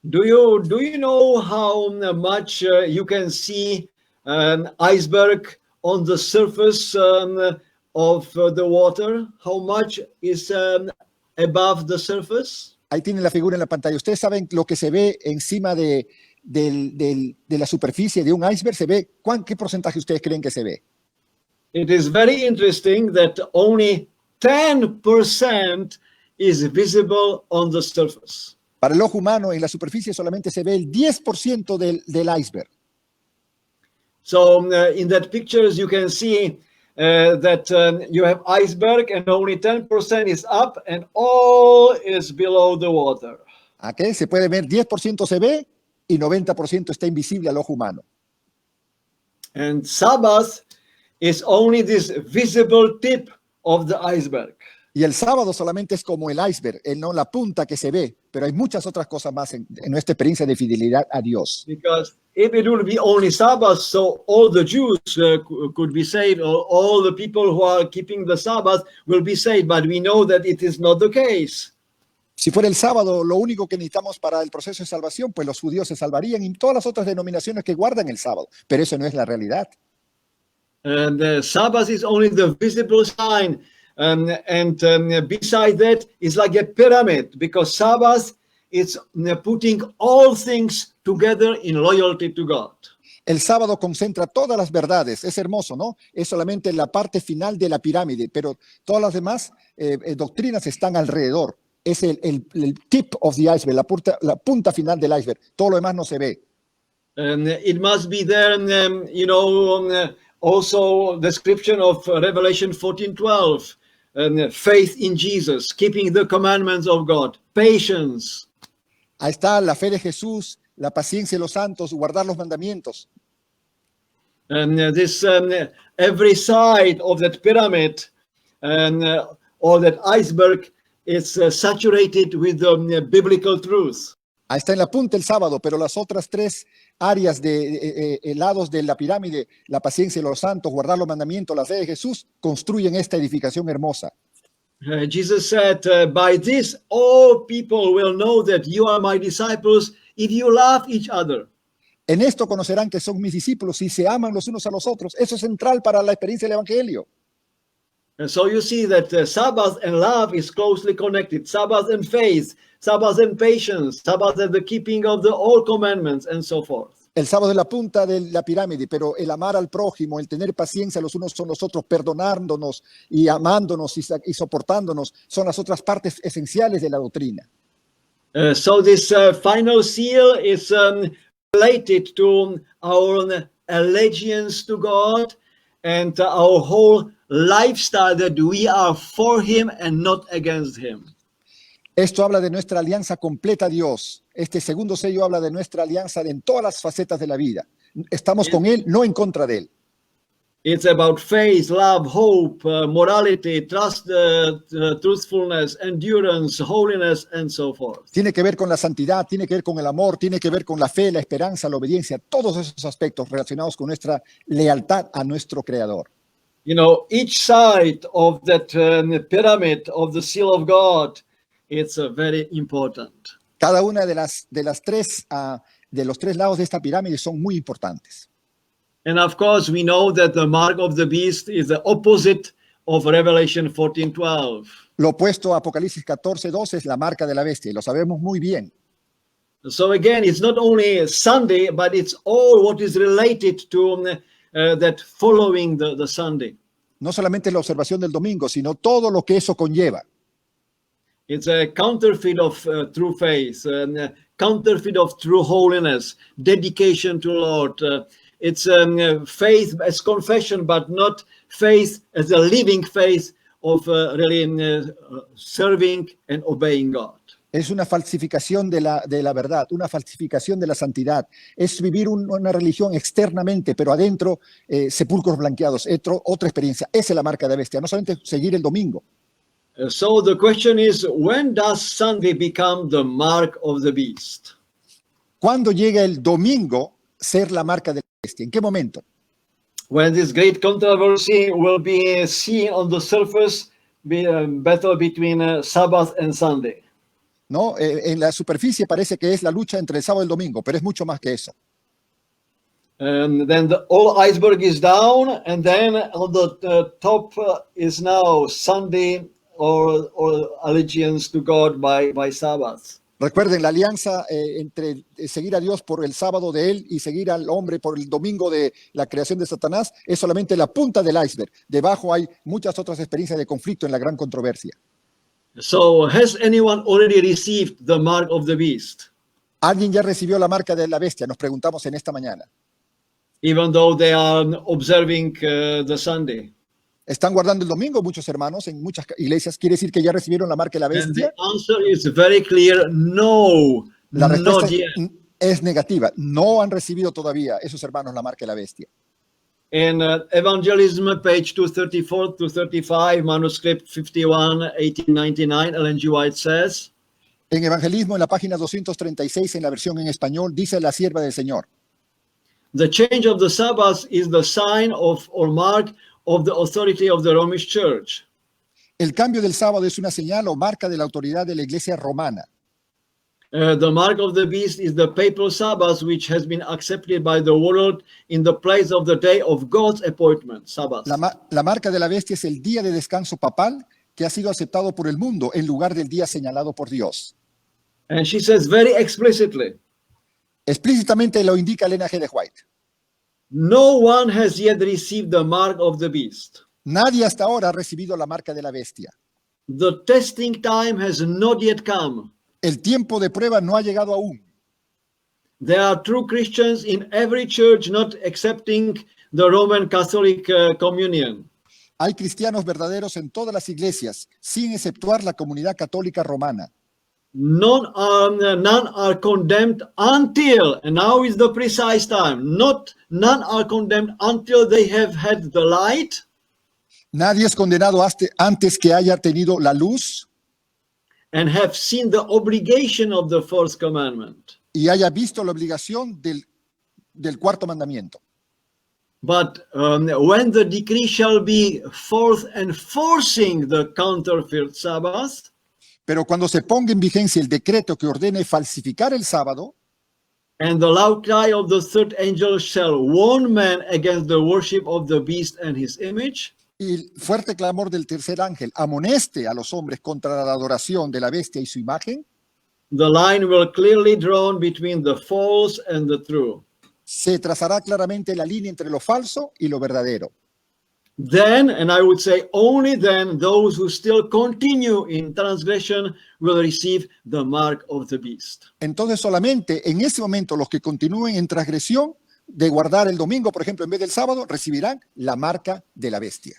A: Do you know how much you can see an iceberg on the surface of the water? How much is above the surface?
B: Ahí tienen la figura en la pantalla. Ustedes saben lo que se ve encima de la superficie de un iceberg. ¿Se ve? ¿Qué porcentaje ustedes creen que se ve?
A: It is very interesting that only 10% is visible on the surface.
B: Para el ojo humano, en la superficie solamente se ve el 10% del iceberg.
A: So in that pictures you can see that you have iceberg and only 10% is up and all is below the water.
B: ¿Okay? Se puede ver 10% se ve y 90% está invisible al ojo humano.
A: And Sabbath is only this visible tip of the iceberg.
B: Y el sábado solamente es como el iceberg, no la punta que se ve, pero hay muchas otras cosas más en nuestra experiencia de fidelidad a Dios.
A: Because if it would be only Sabbath, so all the Jews could be saved, or all the people who are keeping the Sabbath will be saved, but we know that it is not the case.
B: Si fuera el sábado lo único que necesitamos para el proceso de salvación, pues los judíos se salvarían y todas las otras denominaciones que guardan el sábado, pero eso no es la realidad.
A: And the Sabbath is only the visible sign. Beside that, it's like a pyramid, because Sabbath is putting all things together in loyalty to God.
B: El sábado concentra todas las verdades, es hermoso, ¿no? Es solamente la parte final de la pirámide, pero todas las demás doctrinas están alrededor. Es el tip of the iceberg, la punta final del iceberg. Todo lo demás no se ve.
A: And it must be there, also description of Revelation 14:12. Faith in Jesus, keeping the commandments of God, patience.
B: Ahí está la fe de Jesús, la paciencia de los santos, guardar los mandamientos.
A: And this every side of that pyramid or that iceberg is saturated with the biblical truth.
B: Ahí está en la punta el sábado, pero las otras tres áreas de lados de la pirámide, la paciencia de los santos, guardar los mandamientos, la fe de Jesús, construyen esta edificación hermosa.
A: Jesus said, by this all people will know that you are my disciples if you love each other.
B: En esto conocerán que son mis discípulos si se aman los unos a los otros. Eso es central para la experiencia del Evangelio.
A: And so you see that Sabbath and love is closely connected. Sabbath and faith, Sabbath and patience, Sabbath and the keeping of the all commandments, and so forth.
B: El sábado es la punta de la pirámide, pero el amar al prójimo, el tener paciencia los unos con los otros, perdonándonos y amándonos y soportándonos, son las otras partes esenciales de la doctrina.
A: So this final seal is related to our allegiance to God and our whole lifestyle, that we are for Him and not against Him.
B: Esto habla de nuestra alianza completa a Dios. Este segundo sello habla de nuestra alianza en todas las facetas de la vida. Estamos con Él, no en contra de Él.
A: It's about faith, love, hope, morality, trust, truthfulness, endurance, holiness, and so forth.
B: Tiene que ver con la santidad, tiene que ver con el amor, tiene que ver con la fe, la esperanza, la obediencia, todos esos aspectos relacionados con nuestra lealtad a nuestro Creador.
A: You know, each side of that pyramid of the seal of God, it's very important.
B: Cada una de los tres lados de esta pirámide son muy importantes.
A: And of course, we know that the mark of the beast is the opposite of Revelation 14:12.
B: Lo opuesto a Apocalipsis 14:12 es la marca de la bestia, y lo sabemos muy bien.
A: So again, it's not only Sunday, but it's all what is related to that following the Sunday.
B: No solamente la observación del domingo, sino todo lo que eso conlleva.
A: It's a counterfeit of true faith, counterfeit of true holiness, dedication to Lord. It's faith as confession, but not faith as a living faith of really serving and obeying God.
B: Es una falsificación de la verdad, una falsificación de la santidad. Es vivir una religión externamente, pero adentro sepulcros blanqueados. Otra experiencia. Esa es la marca de la bestia, no solamente seguir el domingo.
A: So the question is, when does Sunday become the mark of the beast?
B: ¿Cuándo llega el domingo ser la marca de la bestia? ¿En qué momento?
A: When this great controversy will be seen on the surface, battle between Sabbath and Sunday.
B: ¿No? En la superficie parece que es la lucha entre el sábado y el domingo, pero es mucho más que eso.
A: And then the whole iceberg is down, and then on the top is now Sunday or allegiance to God by Sabbath.
B: Recuerden, la alianza entre seguir a Dios por el sábado de Él y seguir al hombre por el domingo de la creación de Satanás es solamente la punta del iceberg. Debajo hay muchas otras experiencias de conflicto en la gran controversia.
A: So, has anyone already received the mark of the beast?
B: ¿Alguien ya recibió la marca de la bestia? Nos preguntamos en esta mañana.
A: Even though they are observing the Sunday.
B: ¿Están guardando el domingo muchos hermanos en muchas iglesias? ¿Quiere decir que ya recibieron la marca de la
A: And
B: bestia?
A: the answer is very clear, no,
B: La respuesta
A: not yet.
B: es negativa. No han recibido todavía esos hermanos la marca de la bestia.
A: In Evangelism, page 234 to 35, manuscript 51, 1899, Ellen G. White says,
B: En Evangelismo, en la página 236, en la versión en español, dice la sierva del Señor:
A: the change of the Sabbath is the sign of or mark of the authority of the Romish Church.
B: el cambio del sábado es una señal o marca de la autoridad de la iglesia romana.
A: The mark of the beast is the papal Sabbath, which has been accepted by the world in the place of the day of God's appointment, Sabbath.
B: La marca de la bestia es el día de descanso papal que ha sido aceptado por el mundo en lugar del día señalado por Dios.
A: And she says very explicitly,
B: Explícitamente lo indica Elena G. de White.
A: no one has yet received the mark of the beast.
B: Nadie hasta ahora ha recibido la marca de la bestia.
A: The testing time has not yet come.
B: El tiempo de prueba no ha llegado aún.
A: There are true Christians in every church not accepting the Roman Catholic communion.
B: Hay cristianos verdaderos en todas las iglesias, sin exceptuar la comunidad católica romana.
A: None are condemned until, and now is the precise time, none are condemned until they have had the light.
B: Nadie es condenado antes que haya tenido la luz
A: And have seen the obligation of the fourth commandment.
B: y haya visto la obligación del cuarto mandamiento.
A: But when the decree shall be forth enforcing the counterfeit Sabbath,
B: Pero cuando se ponga en vigencia el decreto que ordene falsificar el sábado,
A: and the loud cry of the third angel shall warn men against the worship of the beast and his image,
B: y el fuerte clamor del tercer ángel amoneste a los hombres contra la adoración de la bestia y su imagen,
A: the line will clearly drawn between the false and the true.
B: se trazará claramente la línea entre lo falso y lo verdadero.
A: Then, and I would say only then, those who still continue in transgression will receive the mark of the beast.
B: Entonces solamente en ese momento los que continúen en transgresión de guardar el domingo, por ejemplo, en vez del sábado, recibirán la marca de la bestia.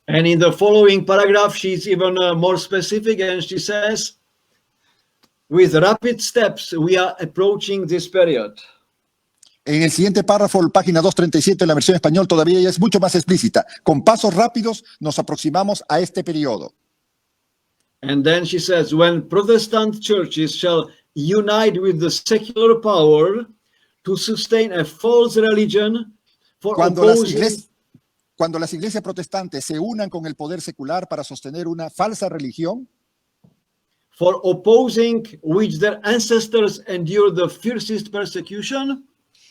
A: And in the following paragraph, she's even more specific, and she says, with rapid steps, we are approaching this period.
B: En el siguiente párrafo, página 237 en la versión español, todavía ella es mucho más explícita. Con pasos rápidos nos aproximamos a este periodo.
A: And then she says, when Protestant churches shall unite with the secular power to sustain a false religion for
B: Cuando
A: opposing...
B: Cuando las iglesias protestantes se unan con el poder secular para sostener una falsa religión,
A: for opposing which their ancestors endured the fiercest persecution,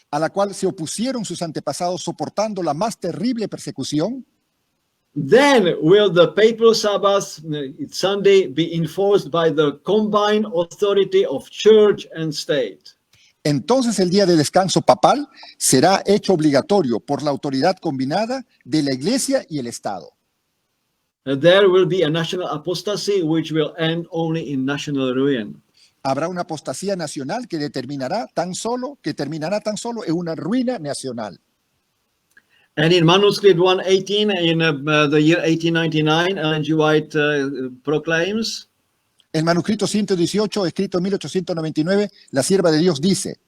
B: a la cual se opusieron sus antepasados soportando la más terrible persecución,
A: then will the papal Sabbath, Sunday, be enforced by the combined authority of church and state.
B: entonces el día de descanso papal será hecho obligatorio por la autoridad combinada de la iglesia y el Estado.
A: There will be a national apostasy which will end only in national ruin.
B: Habrá una apostasía nacional que terminará tan solo en una ruina nacional.
A: And in manuscript 118 in the year 1899, Ellen G. White proclaims,
B: El manuscrito 118, escrito en 1899, la sierva de Dios dice: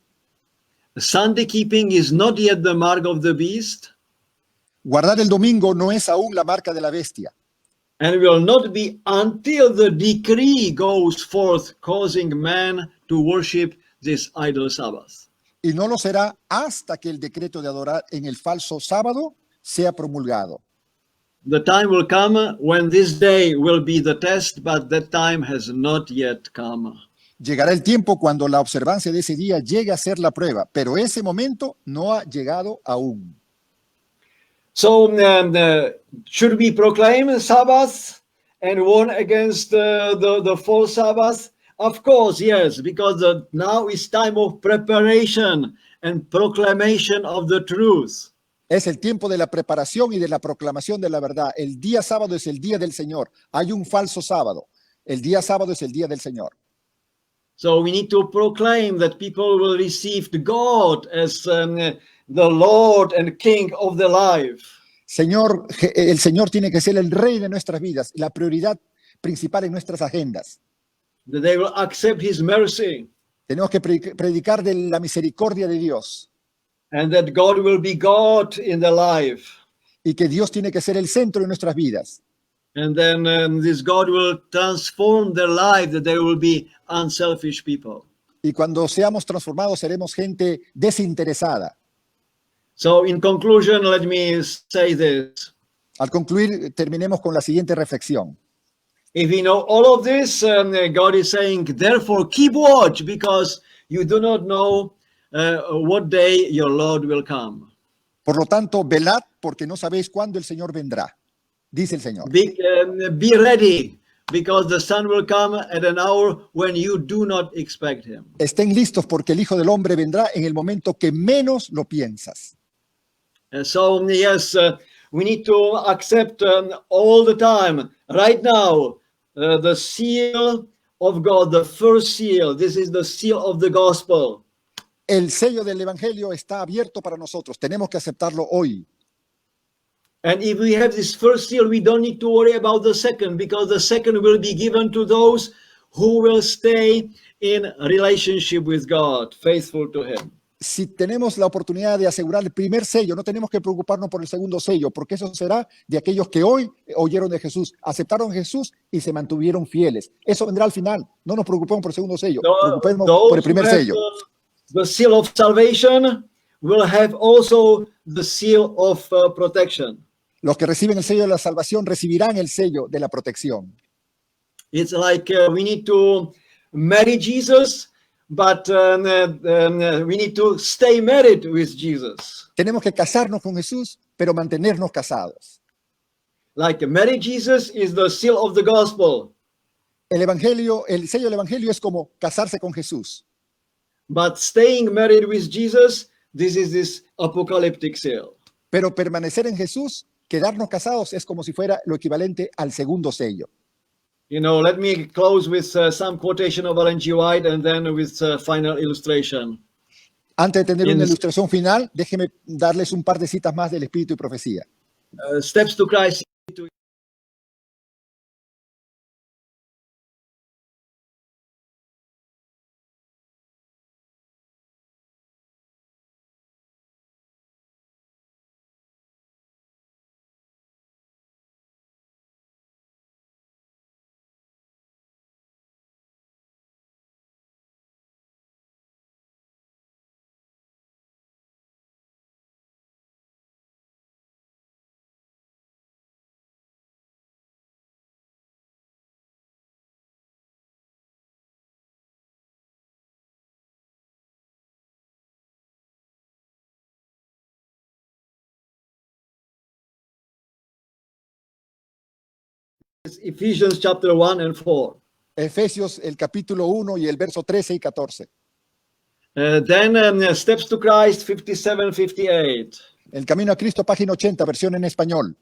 A: Sunday keeping is not yet the mark of the beast,
B: guardar el domingo no es aún la marca de la bestia,
A: and will not be until the decree goes forth causing man to worship this idol Sabbath.
B: y no lo será hasta que el decreto de adorar en el falso sábado sea promulgado.
A: The time will come when this day will be the test, but that time has not yet come.
B: Llegará el tiempo cuando la observancia de ese día llegue a ser la prueba, pero ese momento no ha llegado aún.
A: So should we proclaim Sabbath and warn against the false Sabbath? Of course, yes, because now is time of preparation and proclamation of the truth.
B: Es el tiempo de la preparación y de la proclamación de la verdad. El día sábado es el día del Señor. Hay un falso sábado. El día sábado es el día del Señor.
A: So we need to proclaim that people will receive God as the Lord and King of their life.
B: Señor, el Señor tiene que ser el rey de nuestras vidas, la prioridad principal en nuestras agendas.
A: That they will accept his mercy.
B: Tenemos que predicar de la misericordia de Dios.
A: And that God will be God in their life.
B: Y que Dios tiene que ser el centro de nuestras vidas.
A: And then this God will transform their life, that they will be unselfish people.
B: Y cuando seamos transformados, seremos gente desinteresada.
A: So in conclusion, let me say this.
B: Al concluir, terminemos con la siguiente reflexión.
A: If we know all of this, God is saying, therefore keep watch, because you do not know what day your Lord will come.
B: Por lo tanto, velad, porque no sabéis cuándo el Señor vendrá, dice el Señor.
A: Be ready, because the Son will come at an hour when you do not expect him.
B: Estén listos, porque el Hijo del Hombre vendrá en el momento que menos lo piensas.
A: So yes, we need to accept all the time, right now, the seal of God, the first seal. This is the seal of the gospel.
B: El sello del Evangelio está abierto para nosotros. Tenemos que aceptarlo hoy.
A: And if we have this first seal, we don't need to worry about the second, because the second will be given to those who will stay in relationship with God, faithful to him.
B: Si tenemos la oportunidad de asegurar el primer sello, no tenemos que preocuparnos por el segundo sello, porque eso será de aquellos que hoy oyeron de Jesús, aceptaron a Jesús y se mantuvieron fieles. Eso vendrá al final. No nos preocupemos por el segundo sello, preocupemos por el primer sello.
A: The seal of salvation will have also the seal of protection.
B: Los que reciben el sello de la salvación recibirán el sello de la protección.
A: It's like we need to marry Jesus, but we need to stay married with Jesus.
B: Tenemos que casarnos con Jesús, pero mantenernos casados.
A: Like marry Jesus is the seal of the gospel.
B: El evangelio, el sello del evangelio es como casarse con Jesús.
A: But staying married with Jesus, this is this apocalyptic seal.
B: Pero permanecer en Jesús, quedarnos casados, es como si fuera lo equivalente al segundo sello.
A: You know, let me close with some quotation of Ellen G. White and then with final illustration.
B: Antes de tener
A: In-
B: una ilustración final, déjenme darles un par de citas más del Espíritu y Profecía.
A: Steps to Christ. Ephesians chapter 1 and 4.
B: Efesios, el capítulo 1 y el verso 13 y 14.
A: Then Steps to Christ 57-58.
B: El Camino a Cristo, página 80, versión en español.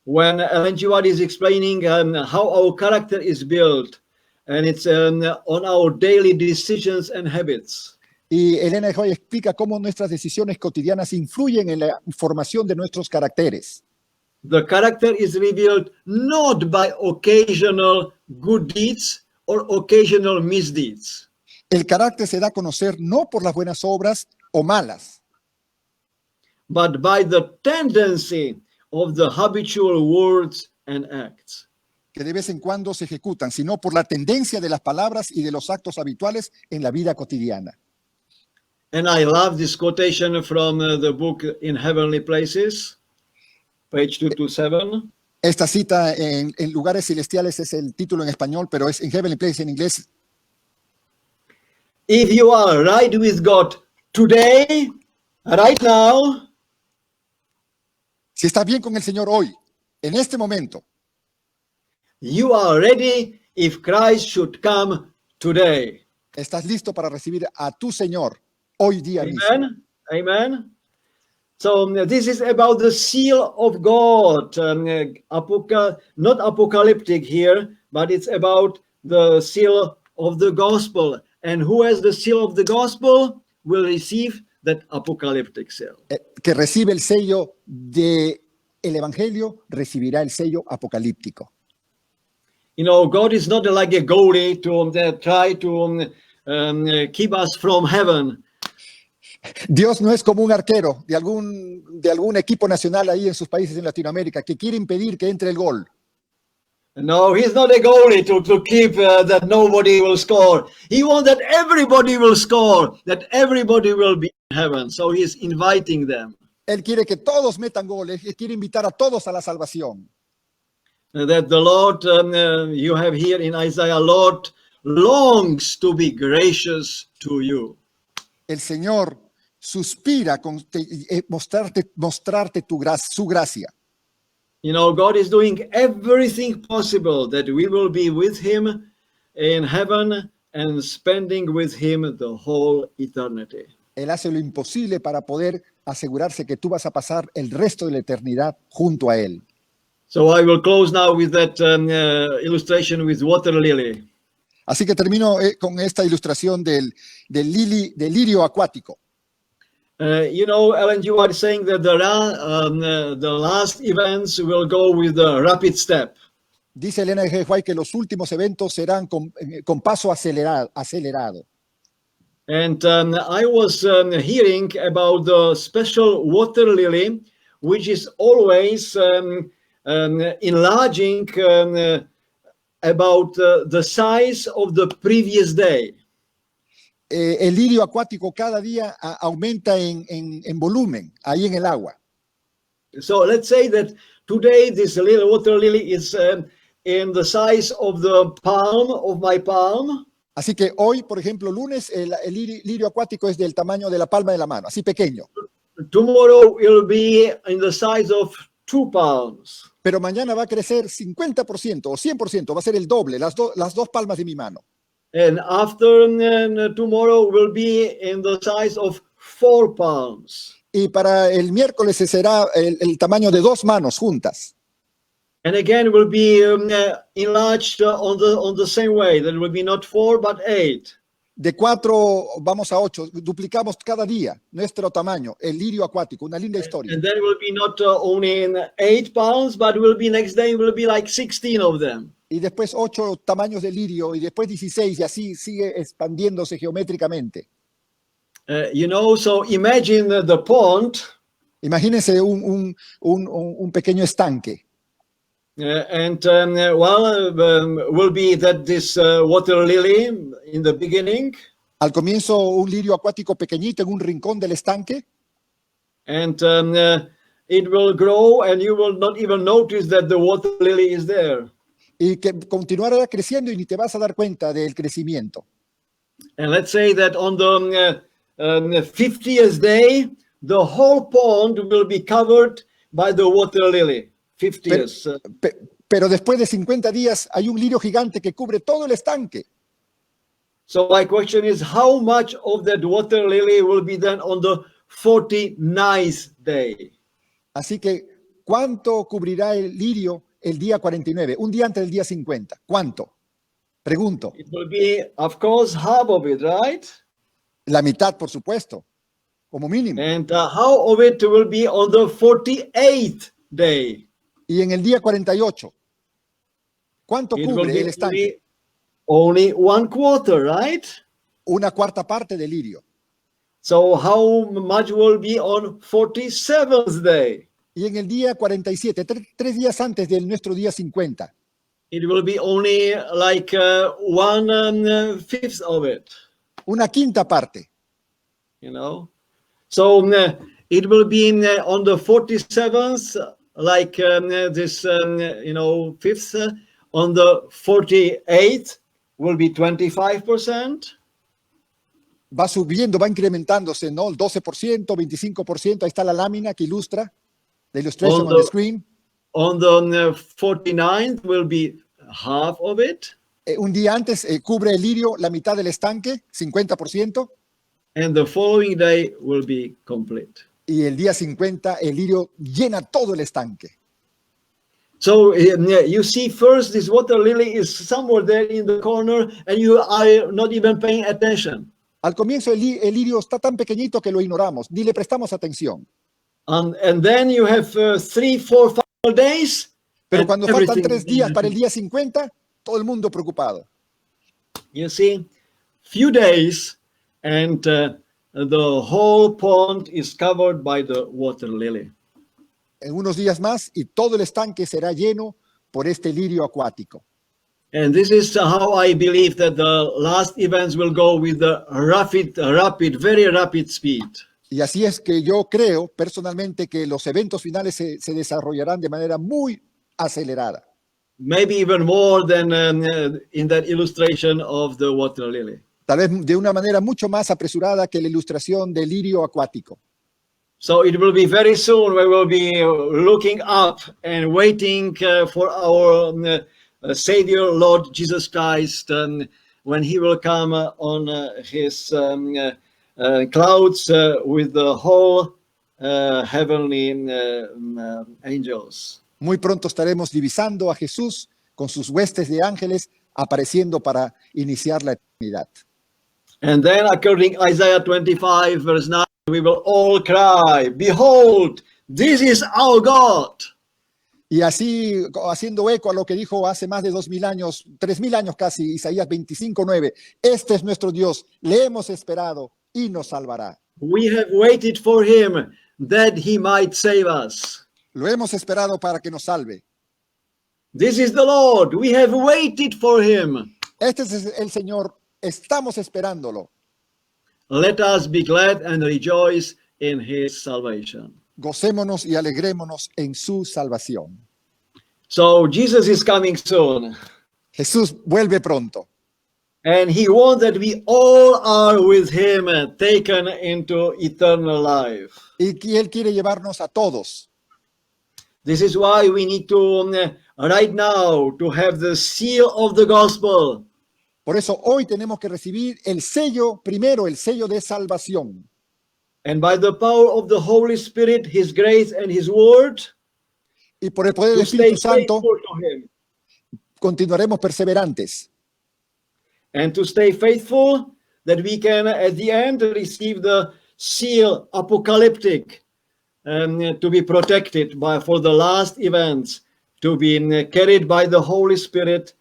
A: When Ellen G. White is explaining how our character is built, and it's on our daily decisions and habits.
B: Y Elena de Hoy explica cómo nuestras decisiones cotidianas influyen en la formación de nuestros caracteres.
A: The character is revealed not by occasional good deeds or occasional misdeeds,
B: El carácter se da a conocer no por las buenas obras o malas,
A: but by the tendency of the habitual words and acts.
B: que de vez en cuando se ejecutan, sino por la tendencia de las palabras y de los actos habituales en la vida cotidiana.
A: And I love this quotation from the book In Heavenly Places, page 227.
B: Esta cita en Lugares Celestiales es el título en español, pero es en Heavenly Place en inglés.
A: If you are right with God today, right now,
B: Si estás bien con el Señor hoy, en este momento,
A: you are ready if Christ should come today.
B: estás listo para recibir a tu Señor hoy día mismo.
A: Amen. Amen. So this is about the seal of God. Not apocalyptic here, but it's about the seal of the gospel. And who has the seal of the gospel will receive that apocalyptic seal.
B: Que recibe el sello del Evangelio, recibirá el sello apocalíptico.
A: You know, God is not like a goalie to try to keep us from heaven.
B: Dios no es como un arquero de algún equipo nacional ahí en sus países en Latinoamérica que quiere impedir que entre el gol.
A: No, he's not a goalie to keep that nobody will score. He wants that everybody will score, that everybody will be in heaven. So he's inviting them.
B: Él quiere que todos metan goles, él quiere invitar a todos a la salvación.
A: That the Lord, you have here in Isaiah, Lord longs to be gracious to you.
B: El Señor suspira con mostrarte su gracia.
A: You know, God is doing everything possible that we will be with him in heaven and spending with him the whole eternity.
B: Él hace lo imposible para poder asegurarse que tú vas a pasar el resto de la eternidad junto a Él.
A: So I will close now with that illustration with water lily.
B: Así que termino con esta ilustración del lirio acuático.
A: You know, Ellen G. White is saying that the last events will go with a rapid step.
B: Dice Elena G. White que los últimos eventos serán con paso acelerado.
A: And I was hearing about the special water lily, which is always enlarging about the size of the previous day.
B: El lirio acuático cada día aumenta en volumen, ahí en el agua.
A: So let's say that today this little water lily is in the size of the palm of my palm.
B: Así que hoy, por ejemplo, lunes, el lirio acuático es del tamaño de la palma de la mano, así pequeño.
A: Tomorrow it will be in the size of 2 palms.
B: Pero mañana va a crecer 50% o 100%, va a ser el doble, las dos palmas de mi mano.
A: And after tomorrow will be in the size of 4 palms.
B: Y para el miércoles será el tamaño de 2 manos juntas.
A: And again will be enlarged on the same way. That will be not 4 but 8.
B: De 4 vamos a 8. Duplicamos cada día nuestro tamaño. El lirio acuático, una linda historia.
A: And then will be not only in 8 pounds, but will be next day will be like 16 of them.
B: Y después 8 tamaños de lirio y después 16 y así sigue expandiéndose geométricamente.
A: So imagine the pond.
B: Imagínense un pequeño estanque.
A: Will be that this water lily in the beginning.
B: Al comienzo un lirio acuático pequeñito en un rincón del estanque.
A: And it will grow and you will not even notice that the water lily is there.
B: Y que continuará creciendo y ni te vas a dar cuenta del crecimiento.
A: And let's say that on the 50th day, the whole pond will be covered by the water lily. 50th.
B: Pero después de 50 días hay un lirio gigante que cubre todo el estanque.
A: So my question is, how much of that water lily will be then on the 49th day?
B: Así que, ¿cuánto cubrirá el lirio el día 49? Un día antes del día 50. ¿Cuánto? Pregunto.
A: It will be, of course, half of it, right?
B: La mitad, por supuesto, como mínimo.
A: And how of it will be on the 48th day?
B: Y en el día 48, ¿cuánto
A: It will
B: cubre
A: be
B: el estanque?
A: only 1/4, right?
B: Una cuarta parte del lirio.
A: So how much will be on 47th day?
B: Y en el día 47, 3 días antes de nuestro día 50,
A: It will be only like 1/5 of it.
B: una quinta parte.
A: So it will be on the 47th, like this, fifth. On the 48th will be 25%.
B: Va subiendo, va incrementándose, ¿no? El 12%, 25%. Ahí está la lámina que ilustra, the illustration on the screen.
A: On the 49th will be half of it.
B: Un día antes cubre el lirio la mitad del estanque, 50%.
A: And the following day will be complete.
B: Y el día 50 el lirio llena todo el estanque.
A: So you see, first this water lily is somewhere there in the corner and you are not even paying attention.
B: Al comienzo el lirio está tan pequeñito que lo ignoramos, ni le prestamos atención.
A: And then you have 3, 4, 5 days.
B: Pero cuando faltan 3 días para el día 50, todo el mundo preocupado.
A: You see, few days and the whole pond is covered by the water lily.
B: En unos días más y todo el estanque será lleno por este lirio acuático.
A: And this is how I believe that the last events will go with the very rapid speed.
B: Y así es que yo creo personalmente que los eventos finales se desarrollarán de manera muy acelerada.
A: Maybe even more than in that illustration of the water lily.
B: Tal vez de una manera mucho más apresurada que la ilustración del lirio acuático.
A: So it will be very soon we will be looking up and waiting for our Savior, Lord Jesus Christ, when he will come on his clouds with the whole heavenly angels.
B: Muy pronto estaremos divisando a Jesús con sus huestes de ángeles apareciendo para iniciar la eternidad.
A: And then according to Isaiah 25 verse 9, we will all cry, behold, this is our God.
B: Y así, haciendo eco a lo que dijo hace más de 2,000 años, 3,000 años casi, Isaías 25:9, este es nuestro Dios, le hemos esperado y nos salvará.
A: We have waited for him that he might save us.
B: Lo hemos esperado para que nos salve.
A: This is the Lord, we have waited for him.
B: Este es el Señor, estamos esperándolo.
A: Let us be glad and rejoice in his salvation.
B: Gocémonos y alegrémonos en su salvación.
A: So Jesus is coming soon.
B: Jesús vuelve pronto.
A: And he wants that we all are with him, taken into eternal life.
B: Y Él quiere llevarnos a todos.
A: This is why we need to, right now, to have the seal of the gospel.
B: Por eso hoy tenemos que recibir el sello, primero el sello de salvación.
A: And by the power of the Holy Spirit, His grace and His word,
B: Y por el poder del
A: to stay
B: Espíritu Santo
A: faithful to Him.
B: continuaremos perseverantes.
A: And to stay faithful, that we can at the end receive the seal apocalyptic, to be protected for the last events, to be carried by the Holy Spirit,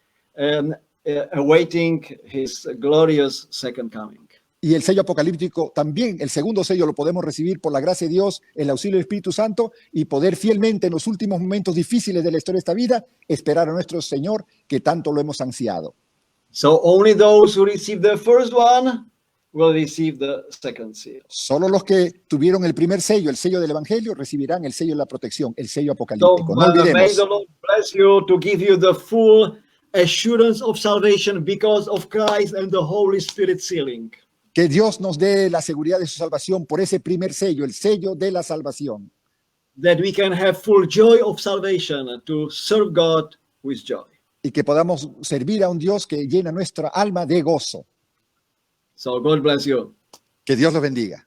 A: awaiting His glorious second coming.
B: Y el sello apocalíptico también, el segundo sello lo podemos recibir por la gracia de Dios, el auxilio del Espíritu Santo y poder fielmente en los últimos momentos difíciles de la historia de esta vida esperar a nuestro Señor que tanto lo hemos ansiado.
A: So only those who receive the first one will receive the second seal.
B: Solo los que tuvieron el primer sello, el sello del Evangelio, recibirán el sello de la protección, el sello
A: So
B: apocalíptico. No
A: may
B: olvidemos.
A: the Lord bless you to give you the full assurance of salvation because of Christ and the Holy Spirit sealing.
B: Que Dios nos dé la seguridad de su salvación por ese primer sello, el sello de la salvación.
A: That we can have full joy of salvation to serve God with joy.
B: Y que podamos servir a un Dios que llena nuestra alma de gozo.
A: So God bless you.
B: Que Dios los bendiga.